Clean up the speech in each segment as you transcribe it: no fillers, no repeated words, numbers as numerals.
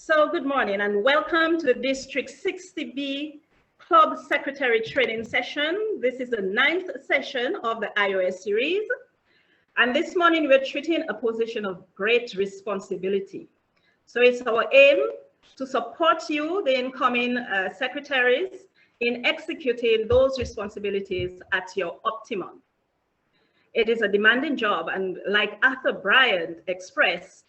So good morning and welcome to the District 60B Club Secretary Training Session. This is the 9th session of the iOS series. And this morning we're treating a position of great responsibility. So it's our aim to support you, the incoming secretaries, in executing those responsibilities at your optimum. It is a demanding job, and like Arthur Bryant expressed,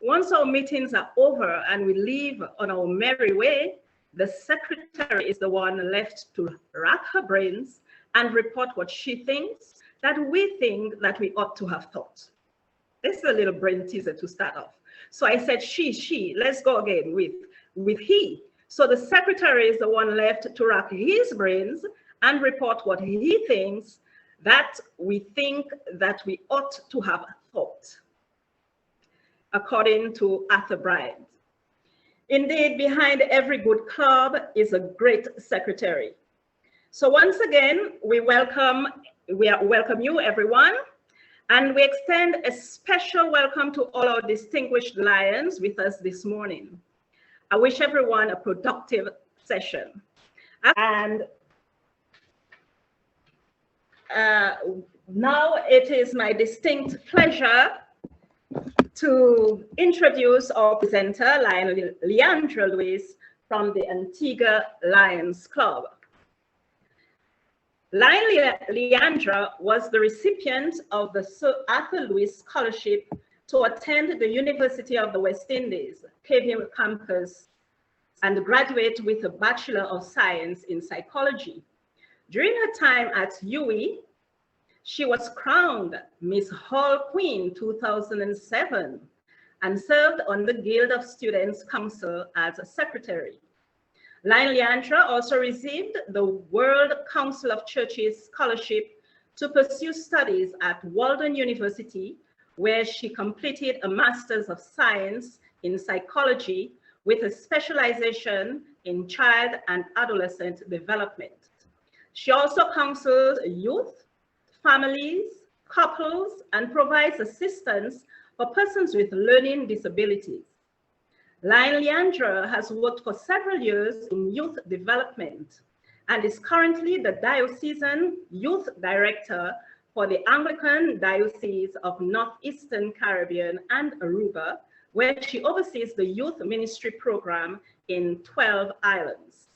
once our meetings are over and we leave on our merry way, the secretary is the one left to rack her brains and report what she thinks that we think that we ought to have thought. This is a little brain teaser to start off. So I said she, let's go again with he. So the secretary is the one left to rack his brains and report what he thinks that we think that we ought to have thought, according to Arthur Bryant. Indeed, behind every good club is a great secretary. So once again, we welcome you, everyone, and we extend a special welcome to all our distinguished lions with us this morning. I wish everyone a productive session. And now it is my distinct pleasure to introduce our presenter, Lion Leandra Lewis from the Antigua Lions Club. Lion Leandra was the recipient of the Sir Arthur Lewis Scholarship to attend the University of the West Indies, Cape campus, and graduate with a Bachelor of Science in Psychology. During her time at UWI, she was crowned Miss Hall Queen 2007 and served on the Guild of Students Council as a secretary. Lion Leandra also received the World Council of Churches Scholarship to pursue studies at Walden University, where she completed a Master's of Science in Psychology with a specialization in child and adolescent development. She also counsels youth, families, couples, and provides assistance for persons with learning disabilities. Lion Leandra has worked for several years in youth development and is currently the Diocesan Youth Director for the Anglican Diocese of Northeastern Caribbean and Aruba, where she oversees the youth ministry program in 12 islands.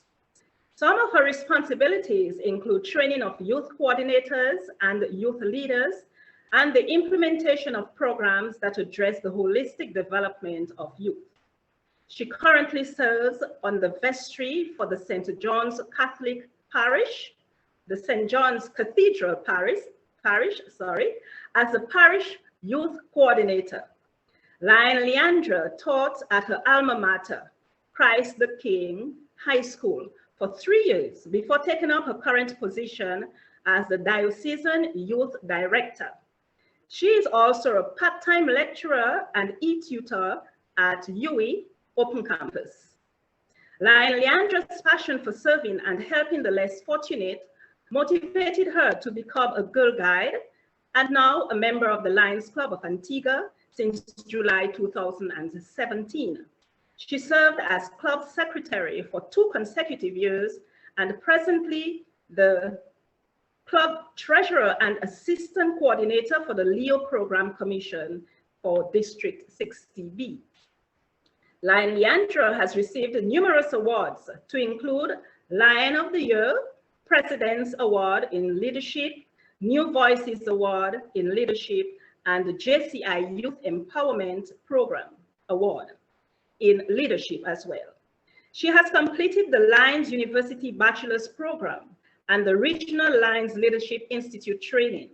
Some of her responsibilities include training of youth coordinators and youth leaders and the implementation of programs that address the holistic development of youth. She currently serves on the vestry for the St. John's Catholic Parish, the St. John's Cathedral Parish, as the parish youth coordinator. Lion Leandra taught at her alma mater, Christ the King High School, for 3 years before taking up her current position as the Diocesan Youth Director. She is also a part-time lecturer and e-tutor at UWI Open Campus. Lion Leandra's passion for serving and helping the less fortunate motivated her to become a Girl Guide and now a member of the Lions Club of Antigua since July 2017. She served as club secretary for 2 consecutive years and presently the club treasurer and assistant coordinator for the Leo Program Commission for District 60B. Lion Leandra has received numerous awards to include Lion of the Year, President's Award in Leadership, New Voices Award in Leadership, and the JCI Youth Empowerment Program Award in leadership as well. She has completed the Lions University Bachelor's Program and the Regional Lions Leadership Institute training.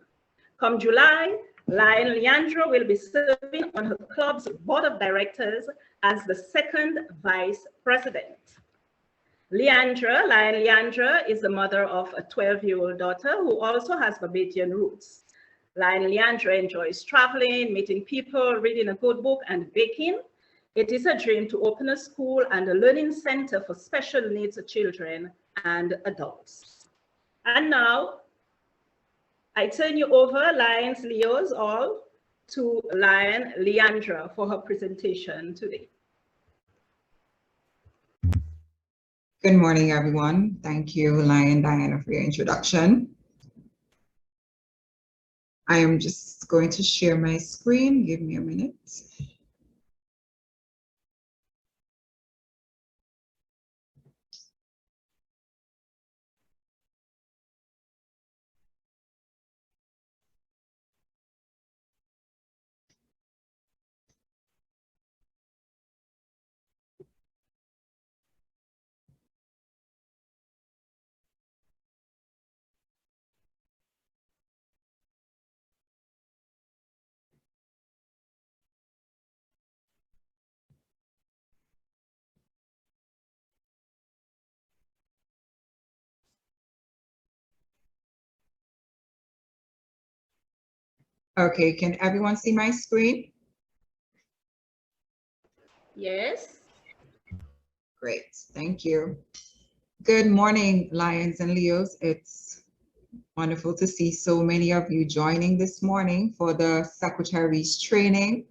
Come July, Lion Leandra will be serving on her club's board of directors as the 2nd vice president. Lion Leandra is the mother of a 12-year-old daughter who also has Barbadian roots. Lion Leandra enjoys traveling, meeting people, reading a good book, and baking. It is a dream to open a school and a learning center for special needs children and adults. And now, I turn you over, Lions Leos all, to Lion Leandra for her presentation today. Good morning, everyone. Thank you, Lion Diana, for your introduction. I am just going to share my screen. Give me a minute. Okay, can everyone see my screen? Yes. Great, thank you. Good morning, Lions and Leos. It's wonderful to see so many of you joining this morning for the Secretaries training.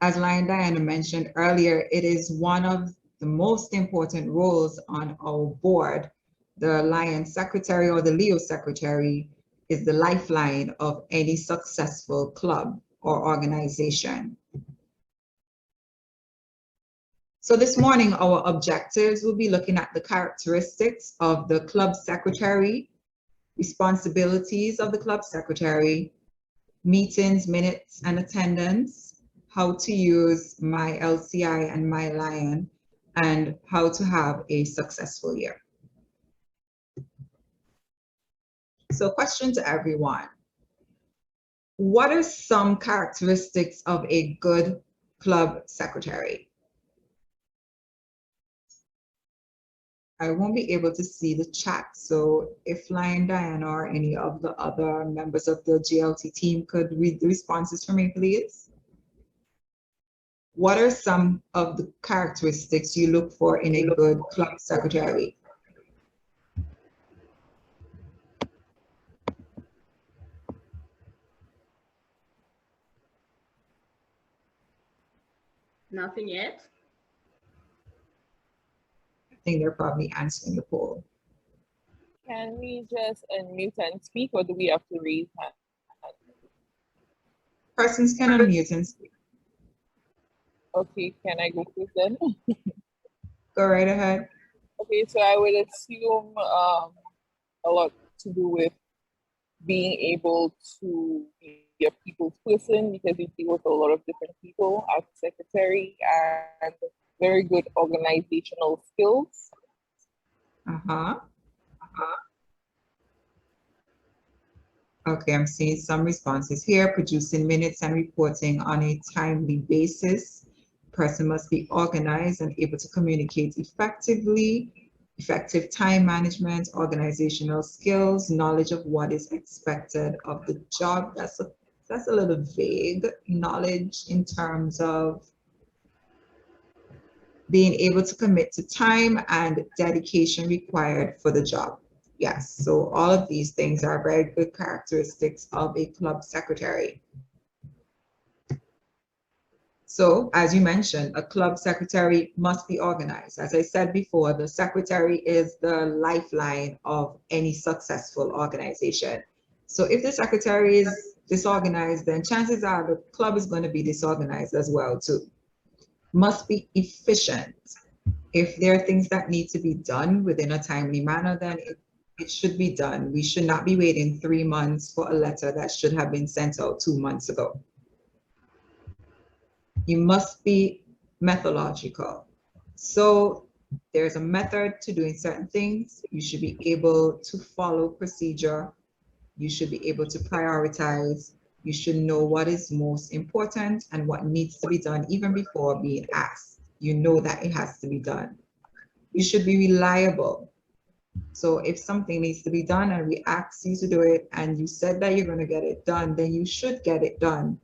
As Lion Diana mentioned earlier, it is one of the most important roles on our board. The Lion Secretary or the Leo Secretary is the lifeline of any successful club or organization. So this morning, our objectives will be looking at the characteristics of the club secretary, responsibilities of the club secretary, meetings, minutes, and attendance, how to use my LCI and my Lion, and how to have a successful year. So question to everyone. What are some characteristics of a good club secretary? I won't be able to see the chat, so if Lion Diana or any of the other members of the GLT team could read the responses for me, please. What are some of the characteristics you look for in a good club secretary? Nothing yet. I think they're probably answering the poll. Can we just unmute and speak, or do we have to raise hands? Persons can unmute and speak. Okay, can I go first then? Go right ahead. Okay, so I would assume a lot to do with being able to be a people's person, because we deal with a lot of different people as secretary, and very good organizational skills. Okay, I'm seeing some responses here. Producing minutes and reporting on a timely basis. Person must be organized and able to communicate effectively. Effective time management, organizational skills, knowledge of what is expected of the job. That's a little vague. Knowledge in terms of being able to commit to time and dedication required for the job. Yes, so all of these things are very good characteristics of a club secretary. So as you mentioned, a club secretary must be organized. As I said before, the secretary is the lifeline of any successful organization. So if the secretary is disorganized, then chances are the club is going to be disorganized as well too. Must be efficient. If there are things that need to be done within a timely manner, then it should be done. We should not be waiting 3 months for a letter that should have been sent out 2 months ago. You must be methodological. So there's a method to doing certain things. You should be able to follow procedure. You should be able to prioritize. You should know what is most important and what needs to be done even before being asked. You know that it has to be done. You should be reliable. So if something needs to be done and we ask you to do it and you said that you're going to get it done, then you should get it done.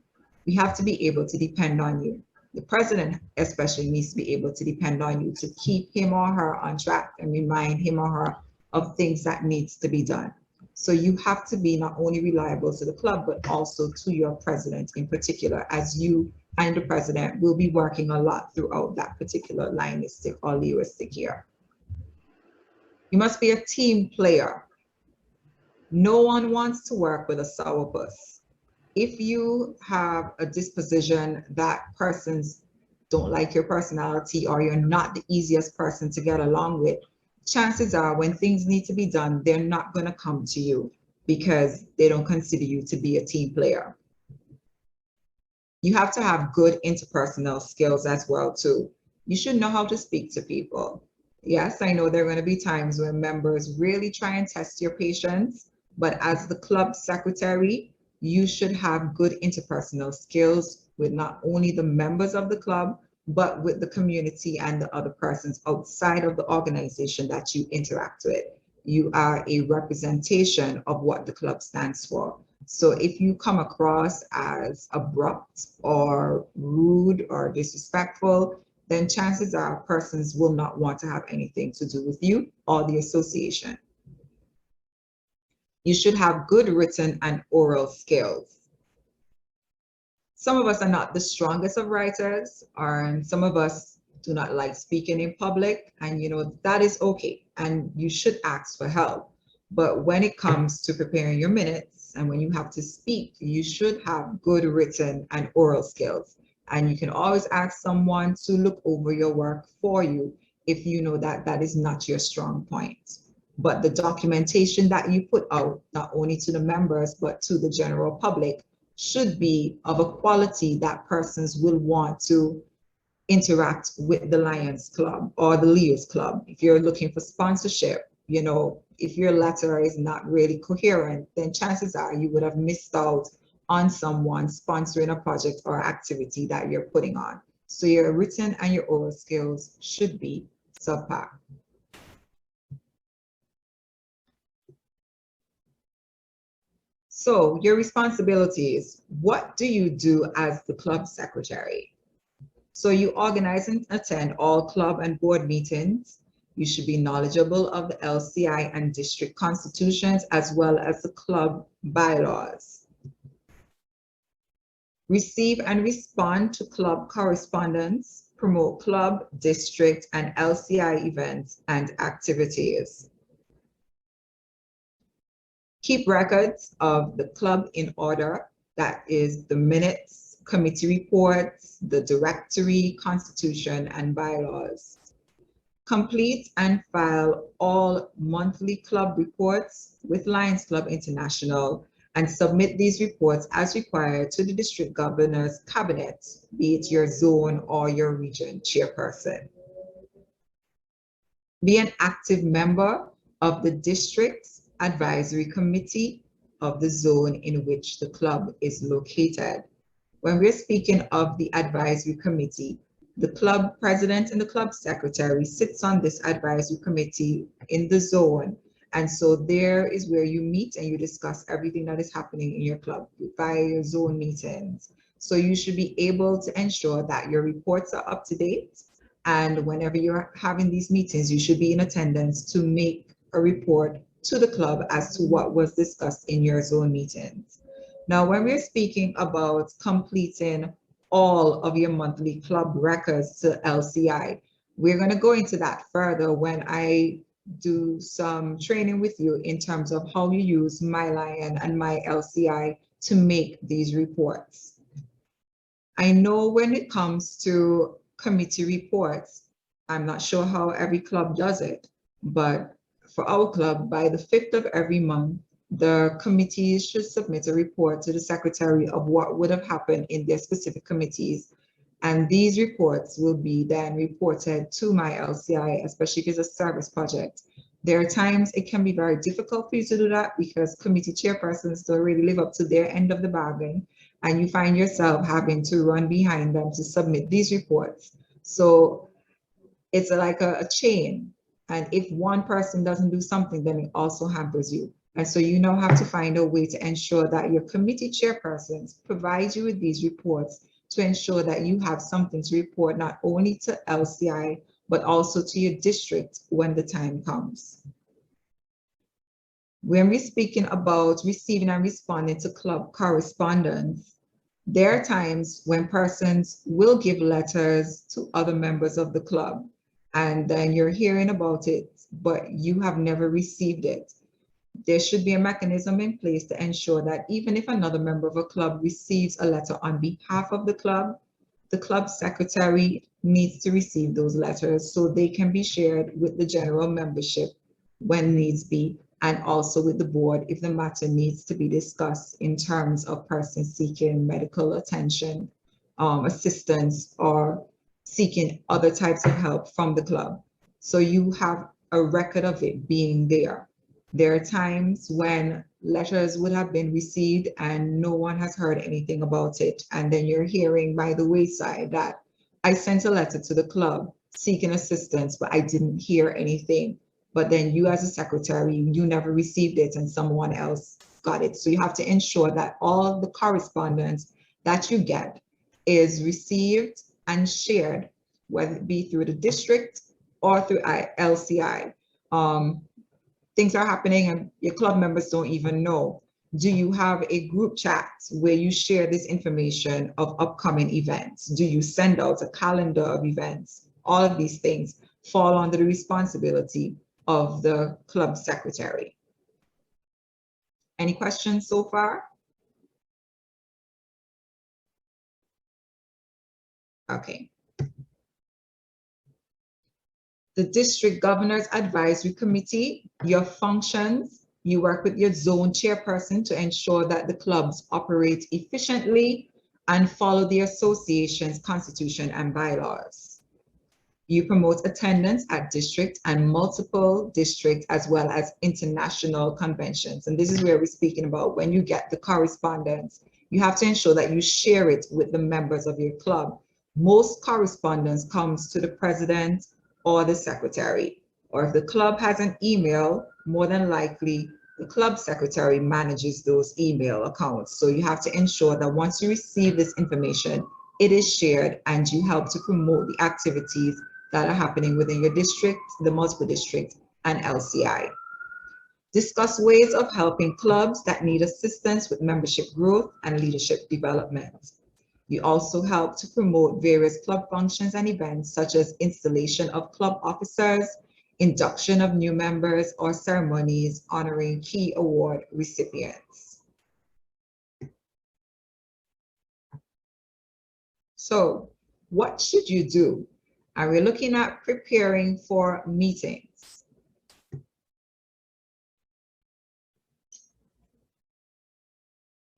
We have to be able to depend on you. The president especially needs to be able to depend on you to keep him or her on track and remind him or her of things that needs to be done. So you have to be not only reliable to the club, but also to your president in particular, as you and the president will be working a lot throughout that particular linistic or leoistic year. You must be a team player. No one wants to work with a sourpuss. If you have a disposition that persons don't like your personality, or you're not the easiest person to get along with, chances are when things need to be done, they're not going to come to you because they don't consider you to be a team player. You have to have good interpersonal skills as well too. You should know how to speak to people. Yes, I know there are going to be times when members really try and test your patience, but as the club secretary, you should have good interpersonal skills with not only the members of the club, but with the community and the other persons outside of the organization that you interact with. You are a representation of what the club stands for. So if you come across as abrupt or rude or disrespectful, then chances are persons will not want to have anything to do with you or the association. You should have good written and oral skills. Some of us are not the strongest of writers, and some of us do not like speaking in public, and that is okay, and you should ask for help. But when it comes to preparing your minutes and when you have to speak, you should have good written and oral skills. And you can always ask someone to look over your work for you if you know that that is not your strong point. But the documentation that you put out, not only to the members, but to the general public, should be of a quality that persons will want to interact with the Lions Club or the Leos Club. If you're looking for sponsorship, if your letter is not really coherent, then chances are you would have missed out on someone sponsoring a project or activity that you're putting on. So your written and your oral skills should be subpar. So your responsibilities, what do you do as the club secretary? So you organize and attend all club and board meetings. You should be knowledgeable of the LCI and district constitutions as well as the club bylaws. Receive and respond to club correspondence, promote club, district, and LCI events and activities. Keep records of the club in order, that is the minutes, committee reports, the directory, constitution, and bylaws. Complete and file all monthly club reports with Lions Club International and submit these reports as required to the district governor's cabinet, be it your zone or your region chairperson. Be an active member of the district's advisory committee of the zone in which the club is located. When we're speaking of the advisory committee, the club president and the club secretary sits on this advisory committee in the zone. And so there is where you meet and you discuss everything that is happening in your club via your zone meetings. So you should be able to ensure that your reports are up to date. And whenever you're having these meetings, you should be in attendance to make a report to the club as to what was discussed in your zone meetings. Now, when we're speaking about completing all of your monthly club records to LCI, we're going to go into that further when I do some training with you in terms of how you use MyLion and MyLCI to make these reports. I know when it comes to committee reports, I'm not sure how every club does it, but for our club, by the 5th of every month, the committees should submit a report to the secretary of what would have happened in their specific committees. And these reports will be then reported to MyLCI, especially if it's a service project. There are times it can be very difficult for you to do that because committee chairpersons don't really live up to their end of the bargain, and you find yourself having to run behind them to submit these reports. So it's like a chain. And if one person doesn't do something, then it also hampers you. And so you now have to find a way to ensure that your committee chairpersons provide you with these reports to ensure that you have something to report not only to LCI, but also to your district when the time comes. When we're speaking about receiving and responding to club correspondence, there are times when persons will give letters to other members of the club. and then you're hearing about it, but you have never received it. There should be a mechanism in place to ensure that even if another member of a club receives a letter on behalf of the club secretary needs to receive those letters so they can be shared with the general membership when needs be, and also with the board if the matter needs to be discussed in terms of persons seeking medical attention, assistance, or seeking other types of help from the club. So you have a record of it being there. There are times when letters would have been received and no one has heard anything about it. And then you're hearing by the wayside that I sent a letter to the club seeking assistance, but I didn't hear anything. But then you as a secretary, you never received it and someone else got it. So you have to ensure that all the correspondence that you get is received and shared, whether it be through the district or through LCI. Things are happening and your club members don't even know. Do you have a group chat where you share this information of upcoming events? Do you send out a calendar of events? All of these things fall under the responsibility of the club secretary. Any questions so far? Okay. The District Governor's Advisory Committee, your functions, you work with your zone chairperson to ensure that the clubs operate efficiently and follow the association's constitution and bylaws. You promote attendance at district and multiple district as well as international conventions. And this is where we're speaking about when you get the correspondence, you have to ensure that you share it with the members of your club. Most correspondence comes to the president or the secretary, or if the club has an email, more than likely the club secretary manages those email accounts. So you have to ensure that once you receive this information, it is shared and you help to promote the activities that are happening within your district, the multiple district, and LCI. Discuss ways of helping clubs that need assistance with membership growth and leadership development. You also help to promote various club functions and events such as installation of club officers, induction of new members, or ceremonies honoring key award recipients. So, what should you do? And we're looking at preparing for meetings.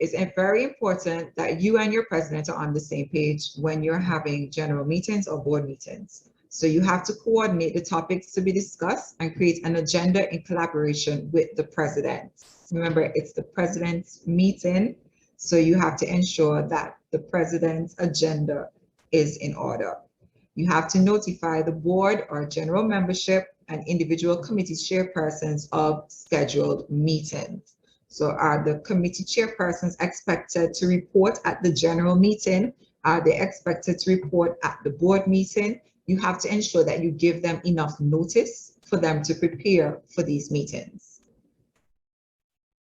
It's very important that you and your president are on the same page when you're having general meetings or board meetings. So you have to coordinate the topics to be discussed and create an agenda in collaboration with the president. Remember, it's the president's meeting, so you have to ensure that the president's agenda is in order. You have to notify the board or general membership and individual committee chairpersons of scheduled meetings. So are the committee chairpersons expected to report at the general meeting? Are they expected to report at the board meeting? You have to ensure that you give them enough notice for them to prepare for these meetings.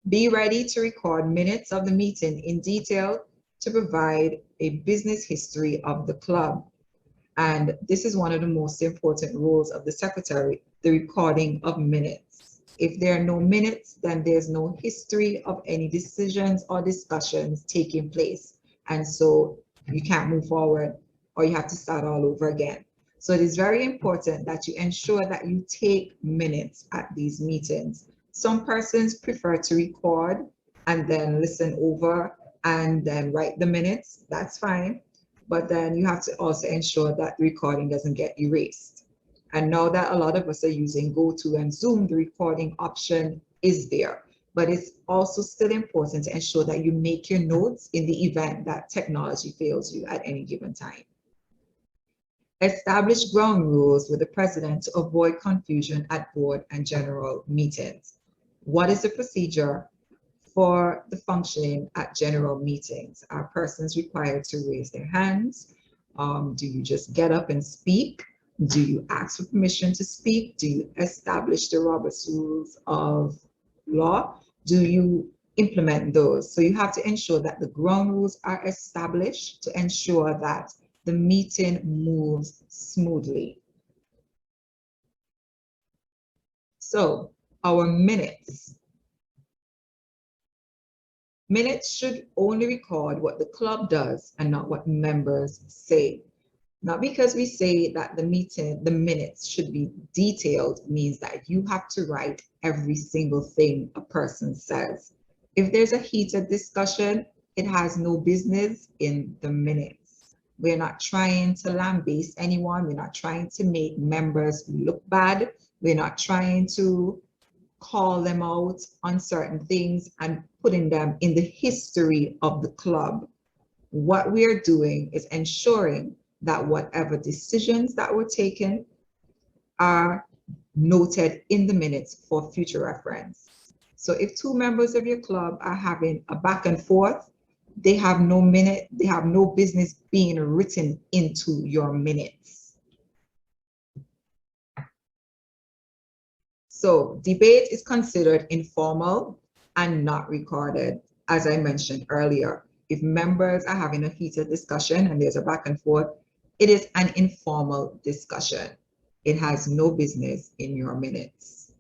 Be ready to record minutes of the meeting in detail to provide a business history of the club. And this is one of the most important roles of the secretary, the recording of minutes. If there are no minutes, then there's no history of any decisions or discussions taking place. And so you can't move forward or you have to start all over again. So it is very important that you ensure that you take minutes at these meetings. Some persons prefer to record and then listen over and then write the minutes. That's fine. But then you have to also ensure that the recording doesn't get erased. And now that a lot of us are using GoTo and Zoom, the recording option is there. But it's also still important to ensure that you make your notes in the event that technology fails you at any given time. Establish ground rules with the president to avoid confusion at board and general meetings. What is the procedure for the functioning at general meetings? Are persons required to raise their hands? Do you just get up and speak? Do you ask for permission to speak? Do you establish the Robert's Rules of Law? Do you implement those? So you have to ensure that the ground rules are established to ensure that the meeting moves smoothly. So our minutes. Minutes should only record what the club does and not what members say. Not because we say that the minutes should be detailed means that you have to write every single thing a person says. If there's a heated discussion, it has no business in the minutes. We're not trying to lambaste anyone. We're not trying to make members look bad. We're not trying to call them out on certain things and putting them in the history of the club. What we are doing is ensuring that whatever decisions that were taken are noted in the minutes for future reference. So if two members of your club are having a back and forth, they have no business being written into your minutes. So debate is considered informal and not recorded, as I mentioned earlier. If members are having a heated discussion and there's a back and forth, it is an informal discussion. It has no business in your minutes.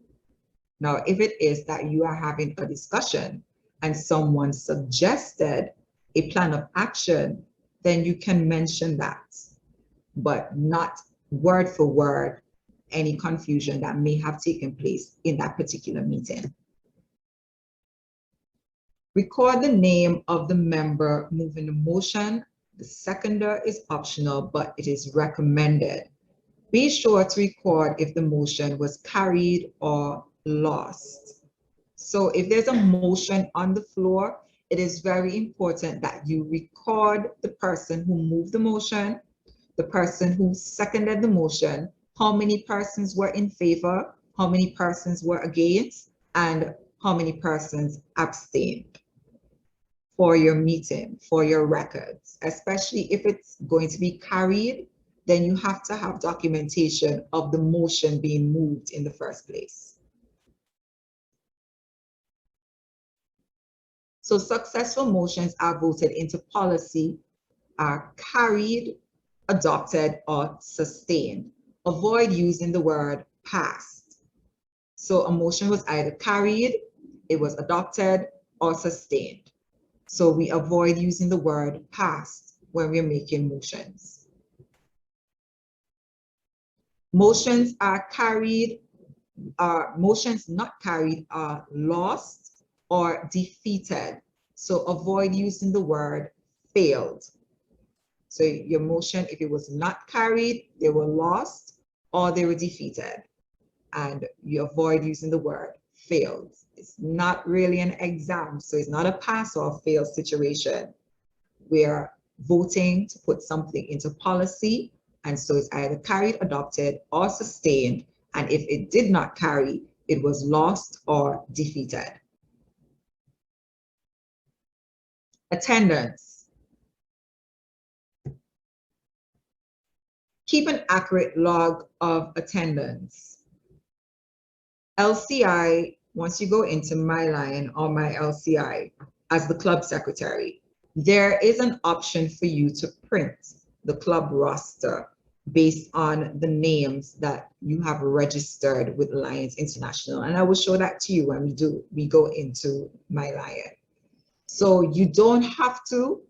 Now, if it is that you are having a discussion and someone suggested a plan of action, then you can mention that, but not word for word any confusion that may have taken place in that particular meeting. Record the name of the member moving the motion. The seconder is optional, but it is recommended. Be sure to record if the motion was carried or lost. So if there's a motion on the floor, it is very important that you record the person who moved the motion, the person who seconded the motion, how many persons were in favor, how many persons were against, and how many persons abstained for your meeting, for your records. Especially if it's going to be carried, then you have to have documentation of the motion being moved in the first place. So successful motions are voted into policy, are carried, adopted, or sustained. Avoid using the word passed. So a motion was either carried, it was adopted, or sustained. So we avoid using the word passed when we're making motions. Motions are carried, motions not carried are lost or defeated. So avoid using the word failed. So your motion, if it was not carried, they were lost or they were defeated. And you avoid using the word failed. It's not really an exam, so it's not a pass or fail situation. We're voting to put something into policy, and so it's either carried, adopted, or sustained. And if it did not carry, it was lost or defeated. Attendance. Keep an accurate log of attendance. LCI, once you go into MyLine or My LCI as the club secretary, there is an option for you to print the club roster based on the names that you have registered with Lions International. And I will show that to you when we go into MyLion. So you don't have to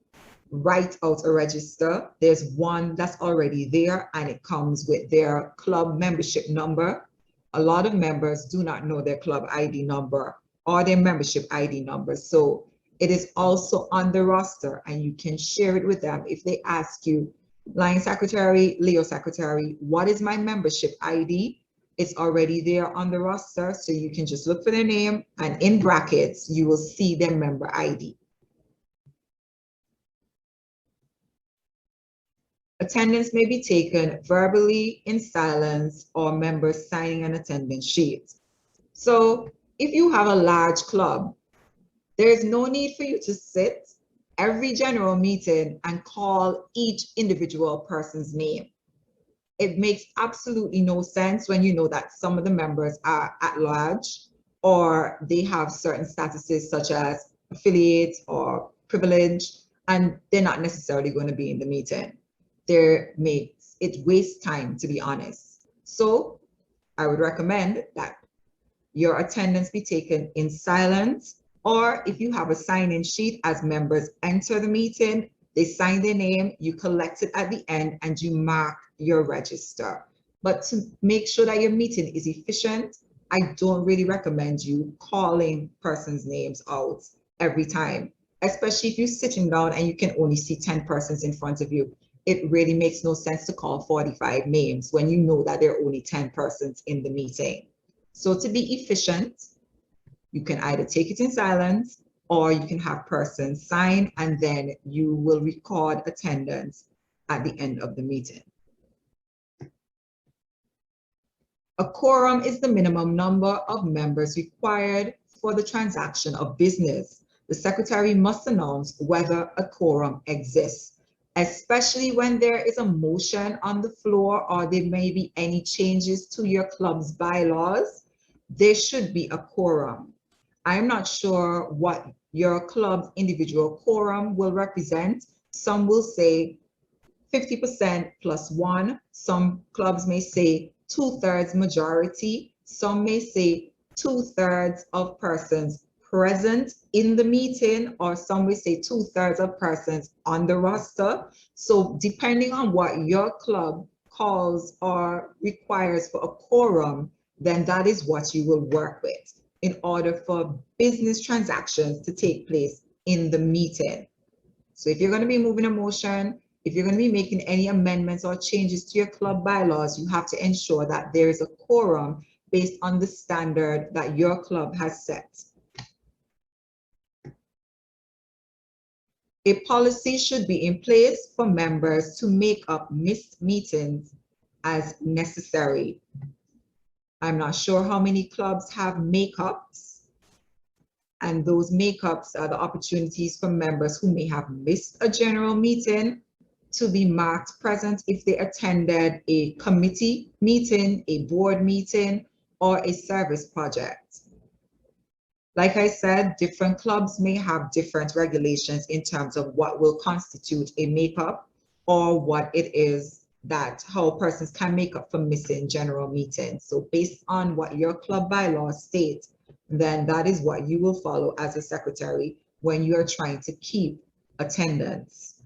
write out a register. There's one that's already there and it comes with their club membership number. A lot of members do not know their club ID number or their membership ID number. So it is also on the roster and you can share it with them. If they ask you, Lion Secretary, Leo Secretary, what is my membership ID? It's already there on the roster. So you can just look for their name and in brackets, you will see their member ID. Attendance may be taken verbally, in silence, or members signing an attendance sheet. So if you have a large club, there is no need for you to sit every general meeting and call each individual person's name. It makes absolutely no sense when you know that some of the members are at large or they have certain statuses such as affiliate or privilege, and they're not necessarily going to be in the meeting. It wastes time, to be honest. So I would recommend that your attendance be taken in silence, or if you have a sign-in sheet as members enter the meeting, they sign their name, you collect it at the end, and you mark your register. But to make sure that your meeting is efficient, I don't really recommend you calling persons' names out every time, especially if you're sitting down and you can only see 10 persons in front of you. It really makes no sense to call 45 names when you know that there are only 10 persons in the meeting. So to be efficient, you can either take it in silence or you can have persons sign, and then you will record attendance at the end of the meeting. A quorum is the minimum number of members required for the transaction of business. The secretary must announce whether a quorum exists, especially when there is a motion on the floor or there may be any changes to your club's bylaws. There should be a quorum. I'm not sure what your club's individual quorum will represent. Some will say 50% plus one. Some clubs may say 2/3 majority. Some may say 2/3 of persons present in the meeting, or some may say 2/3 of persons on the roster. So depending on what your club calls or requires for a quorum, then that is what you will work with in order for business transactions to take place in the meeting. So if you're going to be moving a motion, if you're going to be making any amendments or changes to your club bylaws, you have to ensure that there is a quorum based on the standard that your club has set. A policy should be in place for members to make up missed meetings as necessary. I'm not sure how many clubs have makeups, and those makeups are the opportunities for members who may have missed a general meeting to be marked present if they attended a committee meeting, a board meeting, or a service project. Like I said, different clubs may have different regulations in terms of what will constitute a makeup or what it is that how persons can make up for missing general meetings. So based on what your club bylaws state, then that is what you will follow as a secretary when you are trying to keep attendance.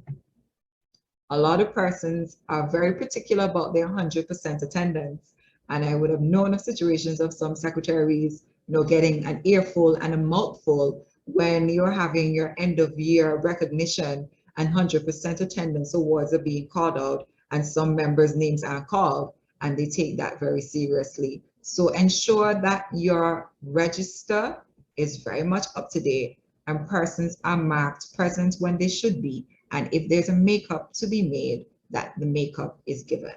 A lot of persons are very particular about their 100% attendance. And I would have known of situations of some secretaries, getting an earful and a mouthful when you're having your end of year recognition and 100% attendance awards are being called out and some members' names are called, and they take that very seriously. So ensure that your register is very much up to date and persons are marked present when they should be. And if there's a makeup to be made, that the makeup is given.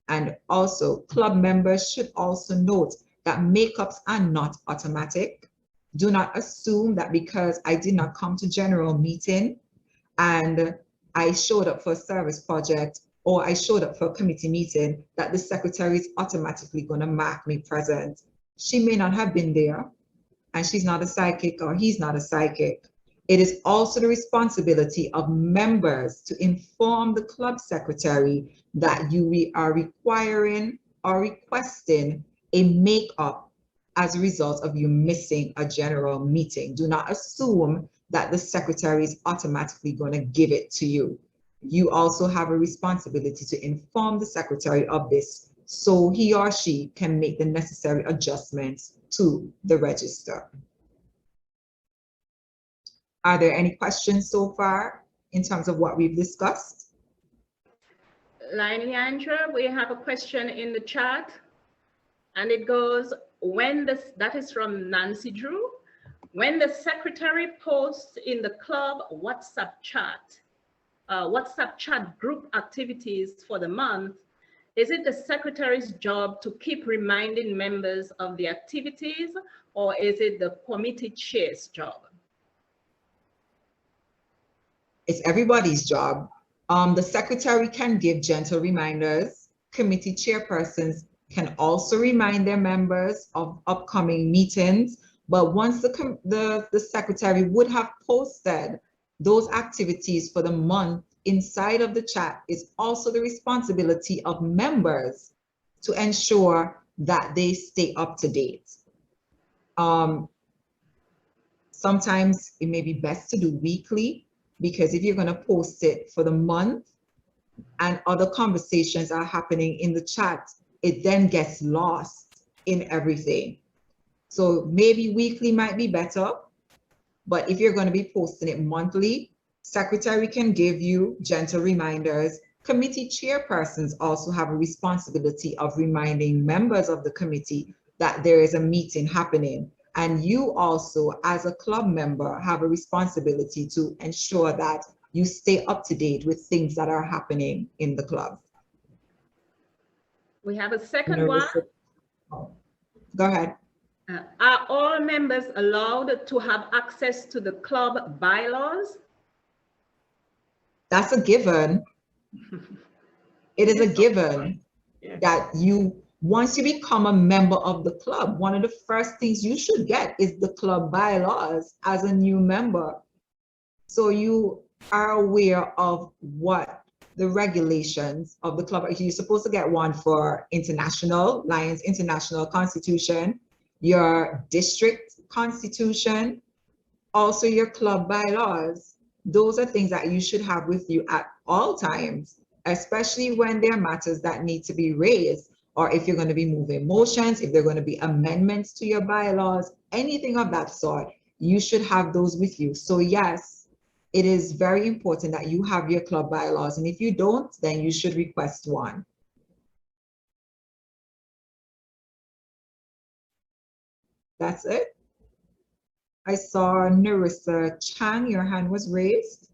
And also, club members should also note that makeups are not automatic. Do not assume that because I did not come to general meeting and I showed up for a service project or I showed up for a committee meeting, that the secretary is automatically going to mark me present. She may not have been there, and she's not a psychic or he's not a psychic. It is also the responsibility of members to inform the club secretary that you are requiring or requesting a makeup as a result of you missing a general meeting. Do not assume that the secretary is automatically going to give it to you. You also have a responsibility to inform the secretary of this so he or she can make the necessary adjustments to the register. Are there any questions so far in terms of what we've discussed? Leandra, we have a question in the chat, and it goes, that is from Nancy Drew. When the secretary posts in the club WhatsApp chat group activities for the month, is it the secretary's job to keep reminding members of the activities, or is it the committee chair's job? It's everybody's job. The secretary can give gentle reminders. Committee chairpersons can also remind their members of upcoming meetings. But once the secretary would have posted those activities for the month inside of the chat, is also the responsibility of members to ensure that they stay up to date. Sometimes it may be best to do weekly, because if you're going to post it for the month and other conversations are happening in the chat, it then gets lost in everything. So maybe weekly might be better, but if you're going to be posting it monthly, Secretary can give you gentle reminders. Committee chairpersons also have a responsibility of reminding members of the committee that there is a meeting happening. And you also, as a club member, have a responsibility to ensure that you stay up to date with things that are happening in the club. We have a second one. Go ahead. Are all members allowed to have access to the club bylaws? That's a given. It is a given that once you become a member of the club, one of the first things you should get is the club bylaws as a new member. So you are aware of what the regulations of the club are. You're supposed to get one for international, Lions International Constitution, your district constitution, also your club bylaws. Those are things that you should have with you at all times, especially when there are matters that need to be raised, or if you're going to be moving motions, if there are going to be amendments to your bylaws, anything of that sort, you should have those with you. So yes, it is very important that you have your club bylaws, and if you don't, then you should request one. That's it. I saw Narissa Chan, your hand was raised.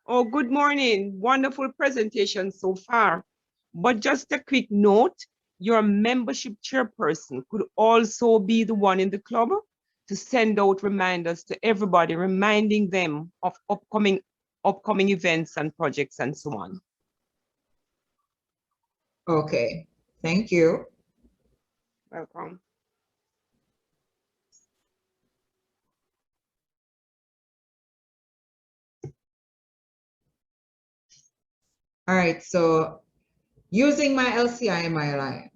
Oh, good morning. Wonderful presentation so far. But just a quick note, your membership chairperson could also be the one in the club to send out reminders to everybody, reminding them of upcoming events and projects and so on. Okay, thank you. Welcome. All right, so using my LCI and my line,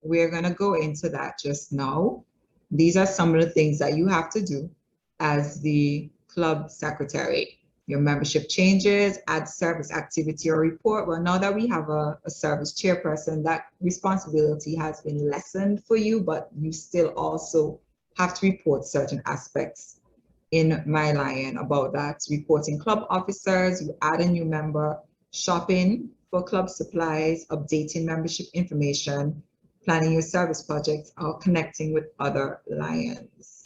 we're gonna go into that just now. These are some of the things that you have to do as the club secretary. Your membership changes, add service activity or report. Well, now that we have a service chairperson, that responsibility has been lessened for you, but you still also have to report certain aspects in My Lion about that. Reporting club officers, you add a new member, shopping for club supplies, updating membership information, planning your service projects, or connecting with other Lions.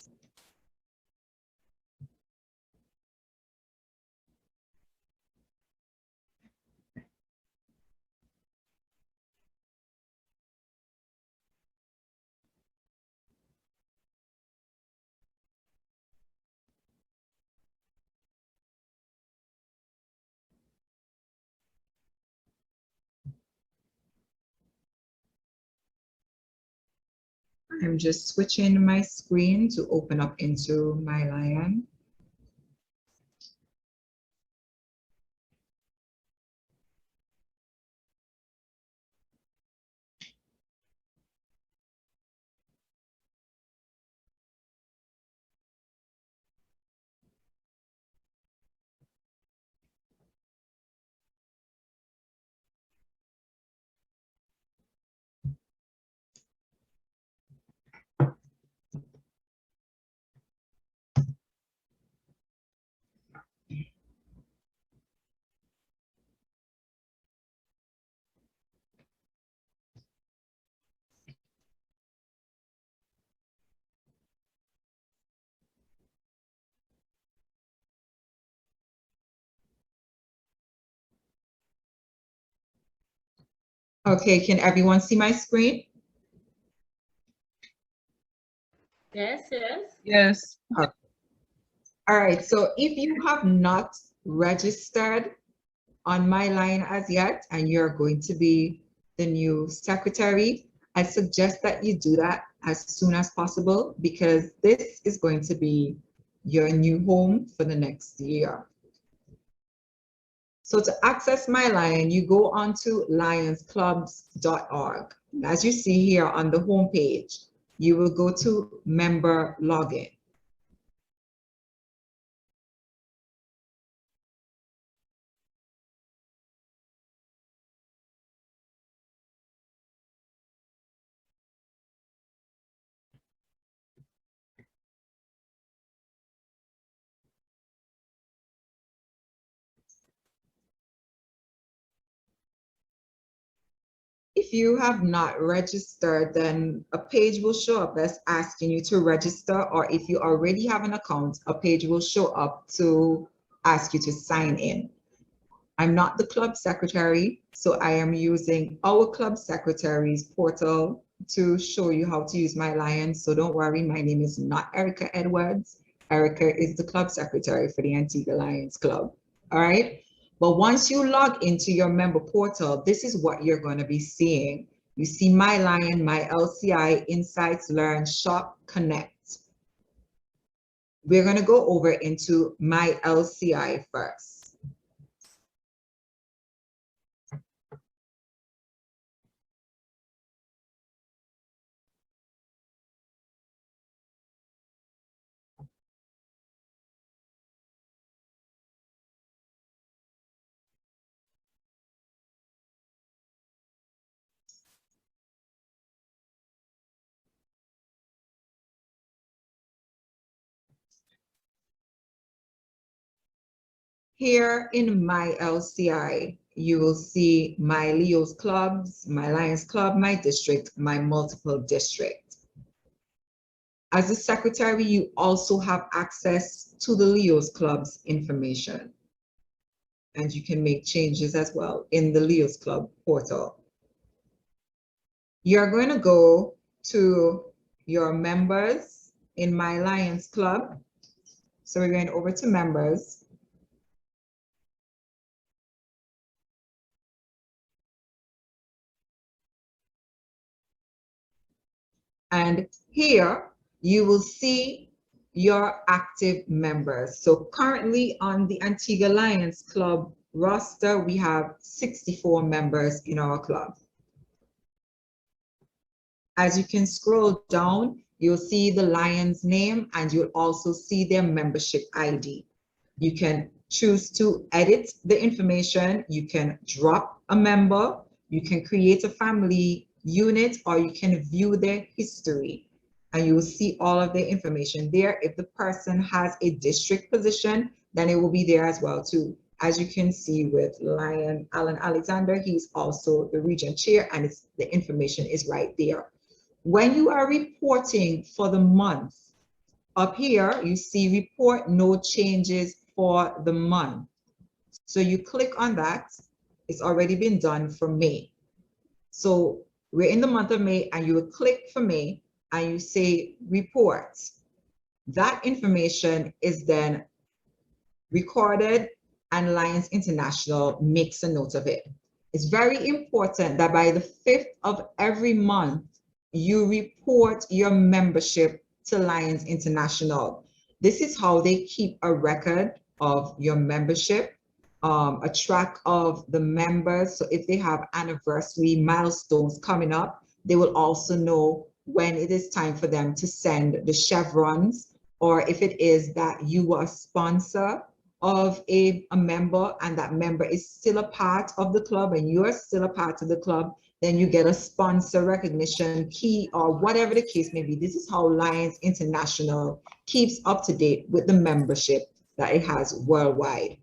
I'm just switching my screen to open up into My Lion. Okay, can everyone see my screen? Yes, yes. Yes. Okay. All right, so if you have not registered on My Line as yet, and you're going to be the new secretary, I suggest that you do that as soon as possible, because this is going to be your new home for the next year. So to access My Lion, you go onto lionsclubs.org. As you see here on the home page, you will go to member login. If you have not registered, then a page will show up that's asking you to register, or if you already have an account, a page will show up to ask you to sign in. I'm not the club secretary, so I am using our club secretaries portal to show you how to use My Lions. So don't worry, my name is not Erica Edwards. Erica is the club secretary for the Antigua Lions Club. All right. But once you log into your member portal, this is what you're going to be seeing. You see My Lion, My LCI, Insights, Learn, Shop, Connect. We're going to go over into My LCI first. Here in My LCI, you will see my Leo's clubs, my Lions Club, my district, my multiple district. As a secretary, you also have access to the Leo's clubs information. And you can make changes as well in the Leo's Club portal. You're going to go to your members in My Lions Club. So we're going over to members. And here you will see your active members. So currently on the Antigua Lions Club roster, we have 64 members in our club. As you can scroll down, you'll see the Lions name and you'll also see their membership ID. You can choose to edit the information. You can drop a member. You can create a family unit, or you can view their history and you will see all of the information there. If the person has a district position, then it will be there as well too. As you can see with Lion Alan Alexander, he's also the region chair and the information is right there. When you are reporting for the month, up here you see report no changes for the month. So you click on that. It's already been done for May. So we're in the month of May and you will click for May and you say report. That information is then recorded and Lions International makes a note of it. It's very important that by the 5th of every month, you report your membership to Lions International. This is how they keep a record of your membership, a track of the members. So if they have anniversary milestones coming up, they will also know when it is time for them to send the chevrons, or if it is that you were a sponsor of a member and that member is still a part of the club and you're still a part of the club, then you get a sponsor recognition key or whatever the case may be. This is how Lions International keeps up to date with the membership that it has worldwide.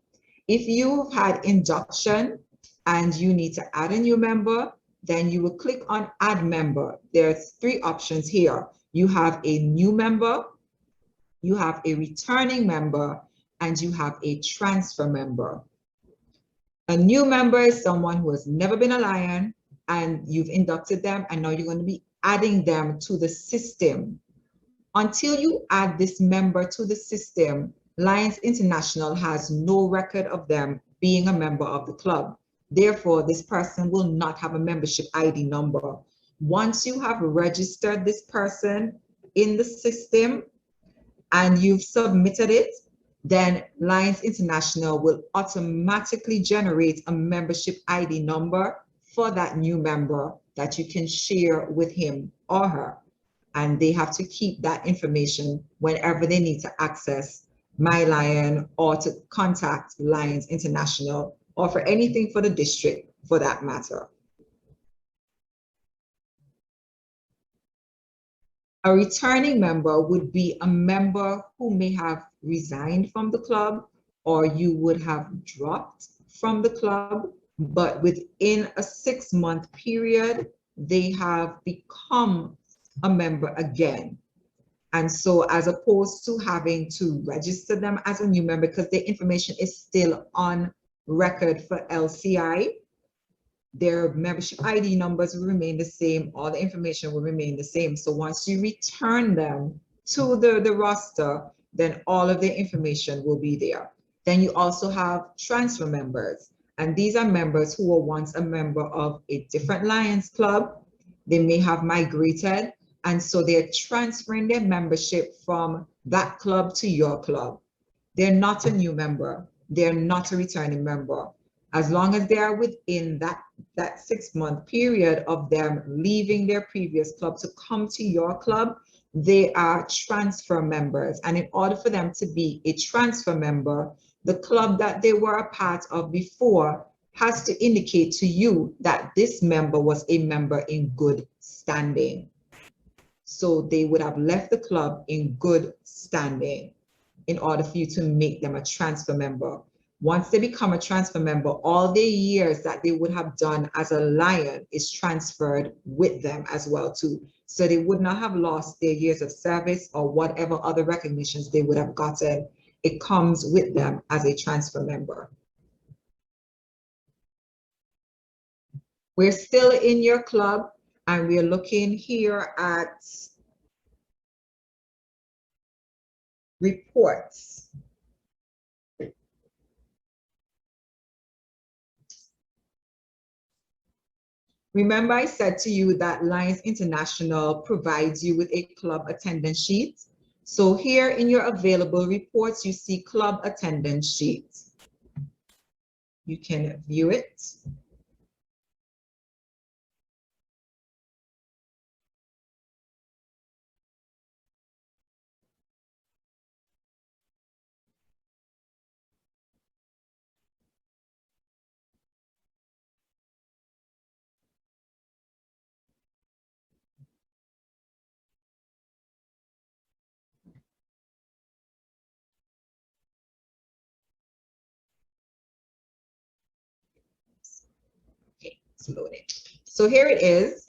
If you've had induction and you need to add a new member, then you will click on add member. There's 3 options here. You have a new member, you have a returning member, and you have a transfer member. A new member is someone who has never been a Lion and you've inducted them and now you're going to be adding them to the system. Until you add this member to the system, Lions International has no record of them being a member of the club. Therefore, this person will not have a membership ID number. Once you have registered this person in the system and you've submitted it, then Lions International will automatically generate a membership ID number for that new member that you can share with him or her. And they have to keep that information whenever they need to access My Lion or to contact Lions International or for anything for the district for that matter. A returning member would be a member who may have resigned from the club or you would have dropped from the club, but within a 6-month period, they have become a member again. And so as opposed to having to register them as a new member because their information is still on record for LCI, their membership ID numbers will remain the same, all the information will remain the same. So once you return them to the roster, then all of their information will be there. Then you also have transfer members. And these are members who were once a member of a different Lions club. They may have migrated, and so they're transferring their membership from that club to your club. They're not a new member. They're not a returning member. As long as they are within that 6-month period of them leaving their previous club to come to your club, they are transfer members. And in order for them to be a transfer member, the club that they were a part of before has to indicate to you that this member was a member in good standing. So they would have left the club in good standing in order for you to make them a transfer member. Once they become a transfer member, all the years that they would have done as a Lion is transferred with them as well too. So they would not have lost their years of service or whatever other recognitions they would have gotten. It comes with them as a transfer member. We're still in your club and we're looking here at reports. Remember I said to you that Lions International provides you with a club attendance sheet. So here in your available reports, you see club attendance sheet. You can view it. Okay, it's loading. So here it is.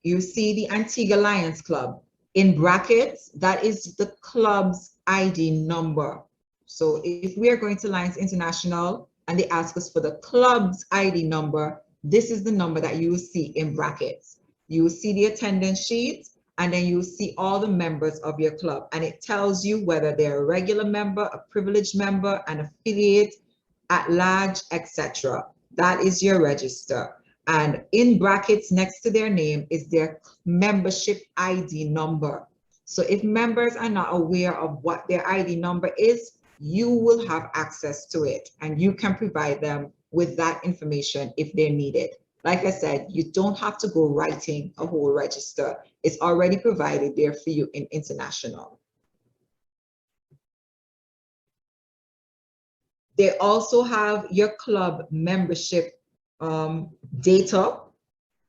You see the Antigua Lions Club. In brackets, that is the club's ID number. So if we are going to Lions International and they ask us for the club's ID number, this is the number that you will see in brackets. You will see the attendance sheet, and then you will see all the members of your club. And it tells you whether they're a regular member, a privileged member, an affiliate, at large, etc. That is your register. And in brackets next to their name is their membership ID number. So if members are not aware of what their ID number is, you will have access to it and you can provide them with that information if they need it. Like I said, you don't have to go writing a whole register. It's already provided there for you in international. They also have your club membership data.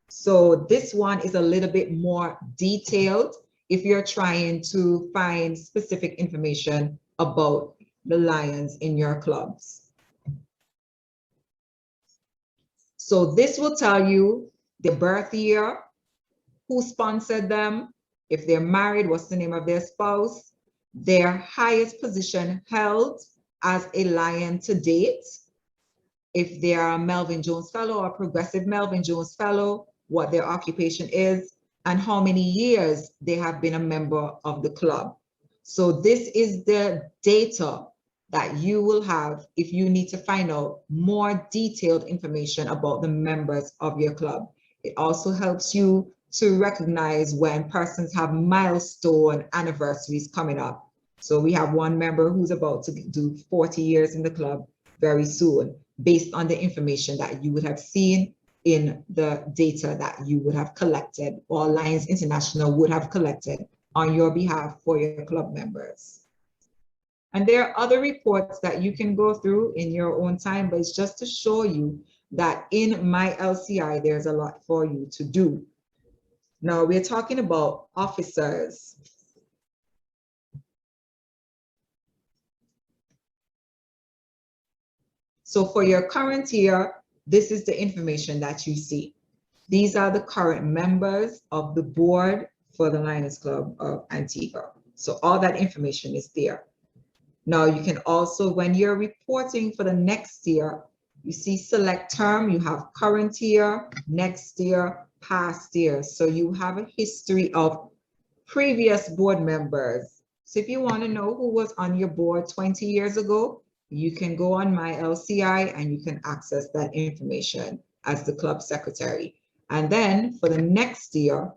So this one is a little bit more detailed if you're trying to find specific information about the Lions in your clubs. So this will tell you the birth year, who sponsored them, if they're married, what's the name of their spouse, their highest position held as a Lion to date, if they are a Melvin Jones Fellow or Progressive Melvin Jones Fellow, what their occupation is, and how many years they have been a member of the club. So this is the data that you will have if you need to find out more detailed information about the members of your club. It also helps you to recognize when persons have milestone anniversaries coming up. So we have one member who's about to do 40 years in the club very soon, based on the information that you would have seen in the data that you would have collected or Lions International would have collected on your behalf for your club members. And there are other reports that you can go through in your own time, but it's just to show you that in my LCI, there's a lot for you to do. Now we're talking about officers. So for your current year, this is the information that you see. These are the current members of the board for the Lions Club of Antigua. So all that information is there. Now you can also, when you're reporting for the next year, you see select term, you have current year, next year, past year. So you have a history of previous board members. So if you want to know who was on your board 20 years ago, you can go on my LCI and you can access that information as the club secretary. And then for the next year,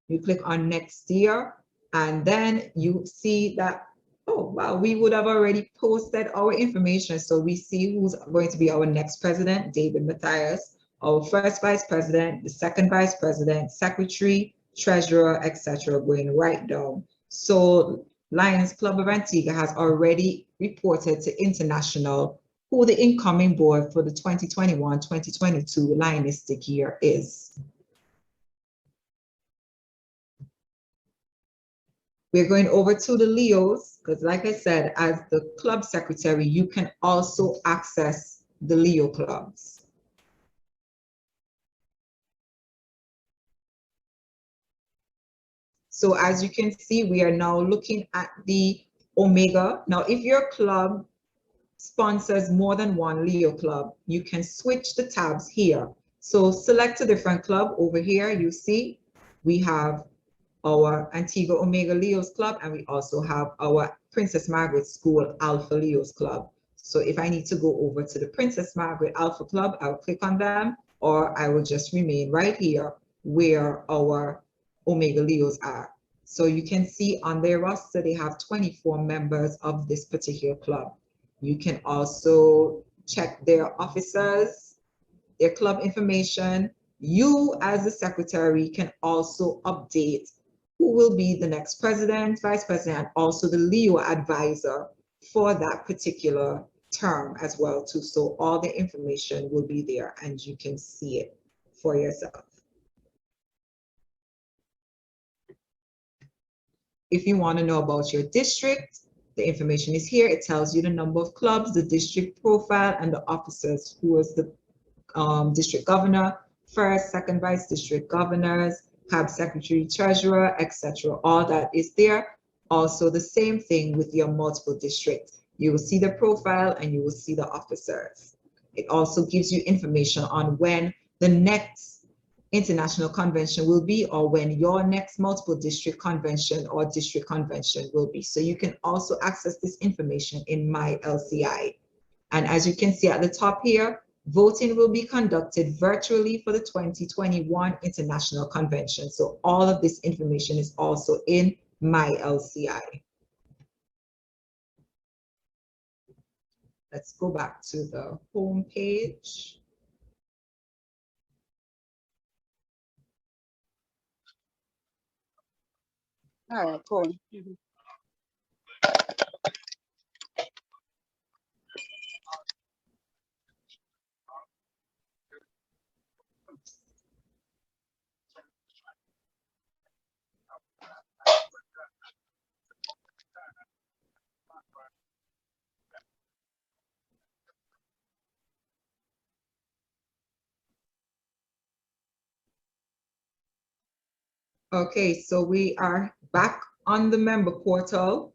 you click on next year, and then you see that, oh, wow, we would have already posted our information. So we see who's going to be our next president, David Matthias, our first vice president, the second vice president, secretary, treasurer, etc., going right down. So Lions Club of Antigua has already reported to International who the incoming board for the 2021-2022 Lionistic year is. We're going over to the Leos, because like I said, as the club secretary, you can also access the Leo clubs. So as you can see, we are now looking at the Omega. Now, if your club sponsors more than one Leo club, you can switch the tabs here. So select a different club. Over here, you see we have our Antigua Omega Leos Club, and we also have our Princess Margaret School Alpha Leos Club. So if I need to go over to the Princess Margaret Alpha Club, I'll click on them, or I will just remain right here where our Omega Leos are. So you can see on their roster, they have 24 members of this particular club. You can also check their officers, their club information. You as the secretary can also update who will be the next president, vice president, and also the Leo advisor for that particular term as well too. So all the information will be there and you can see it for yourself. If you want to know about your district, the information is here. It tells you the number of clubs, the district profile, and the officers, who is the district governor, first, second vice district governors, CAB secretary, treasurer, etc. All that is there. Also the same thing with your multiple districts. You will see the profile and you will see the officers. It also gives you information on when the next international convention will be, or when your next multiple district convention or district convention will be. So you can also access this information in my LCI. And as you can see at the top here, voting will be conducted virtually for the 2021 International Convention. So all of this information is also in my LCI. Let's go back to the home page. All right, cool. Okay, so we are back on the member portal.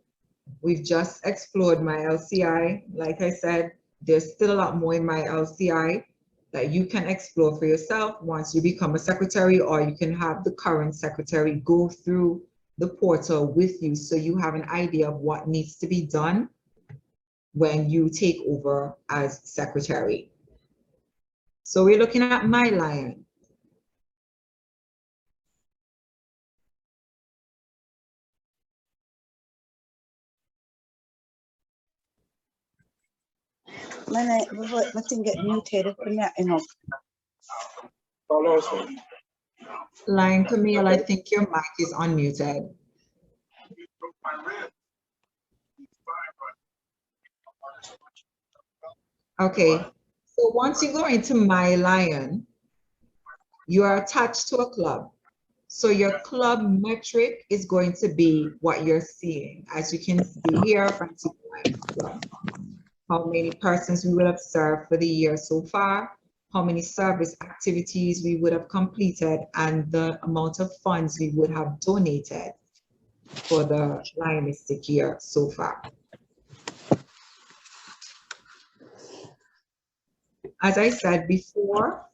We've just explored my LCI. Like I said, there's still a lot more in my LCI that you can explore for yourself once you become a secretary, or you can have the current secretary go through the portal with you so you have an idea of what needs to be done when you take over as secretary. So we're looking at my Lion. My thing get muted. Enough. Lion Camille, I think your mic is unmuted. Okay, so once you go into My Lion, you are attached to a club. So your club metric is going to be what you're seeing. As you can see here from Lions Club, how many persons we would have served for the year so far, how many service activities we would have completed, and the amount of funds we would have donated for the Lionistic year so far. As I said before,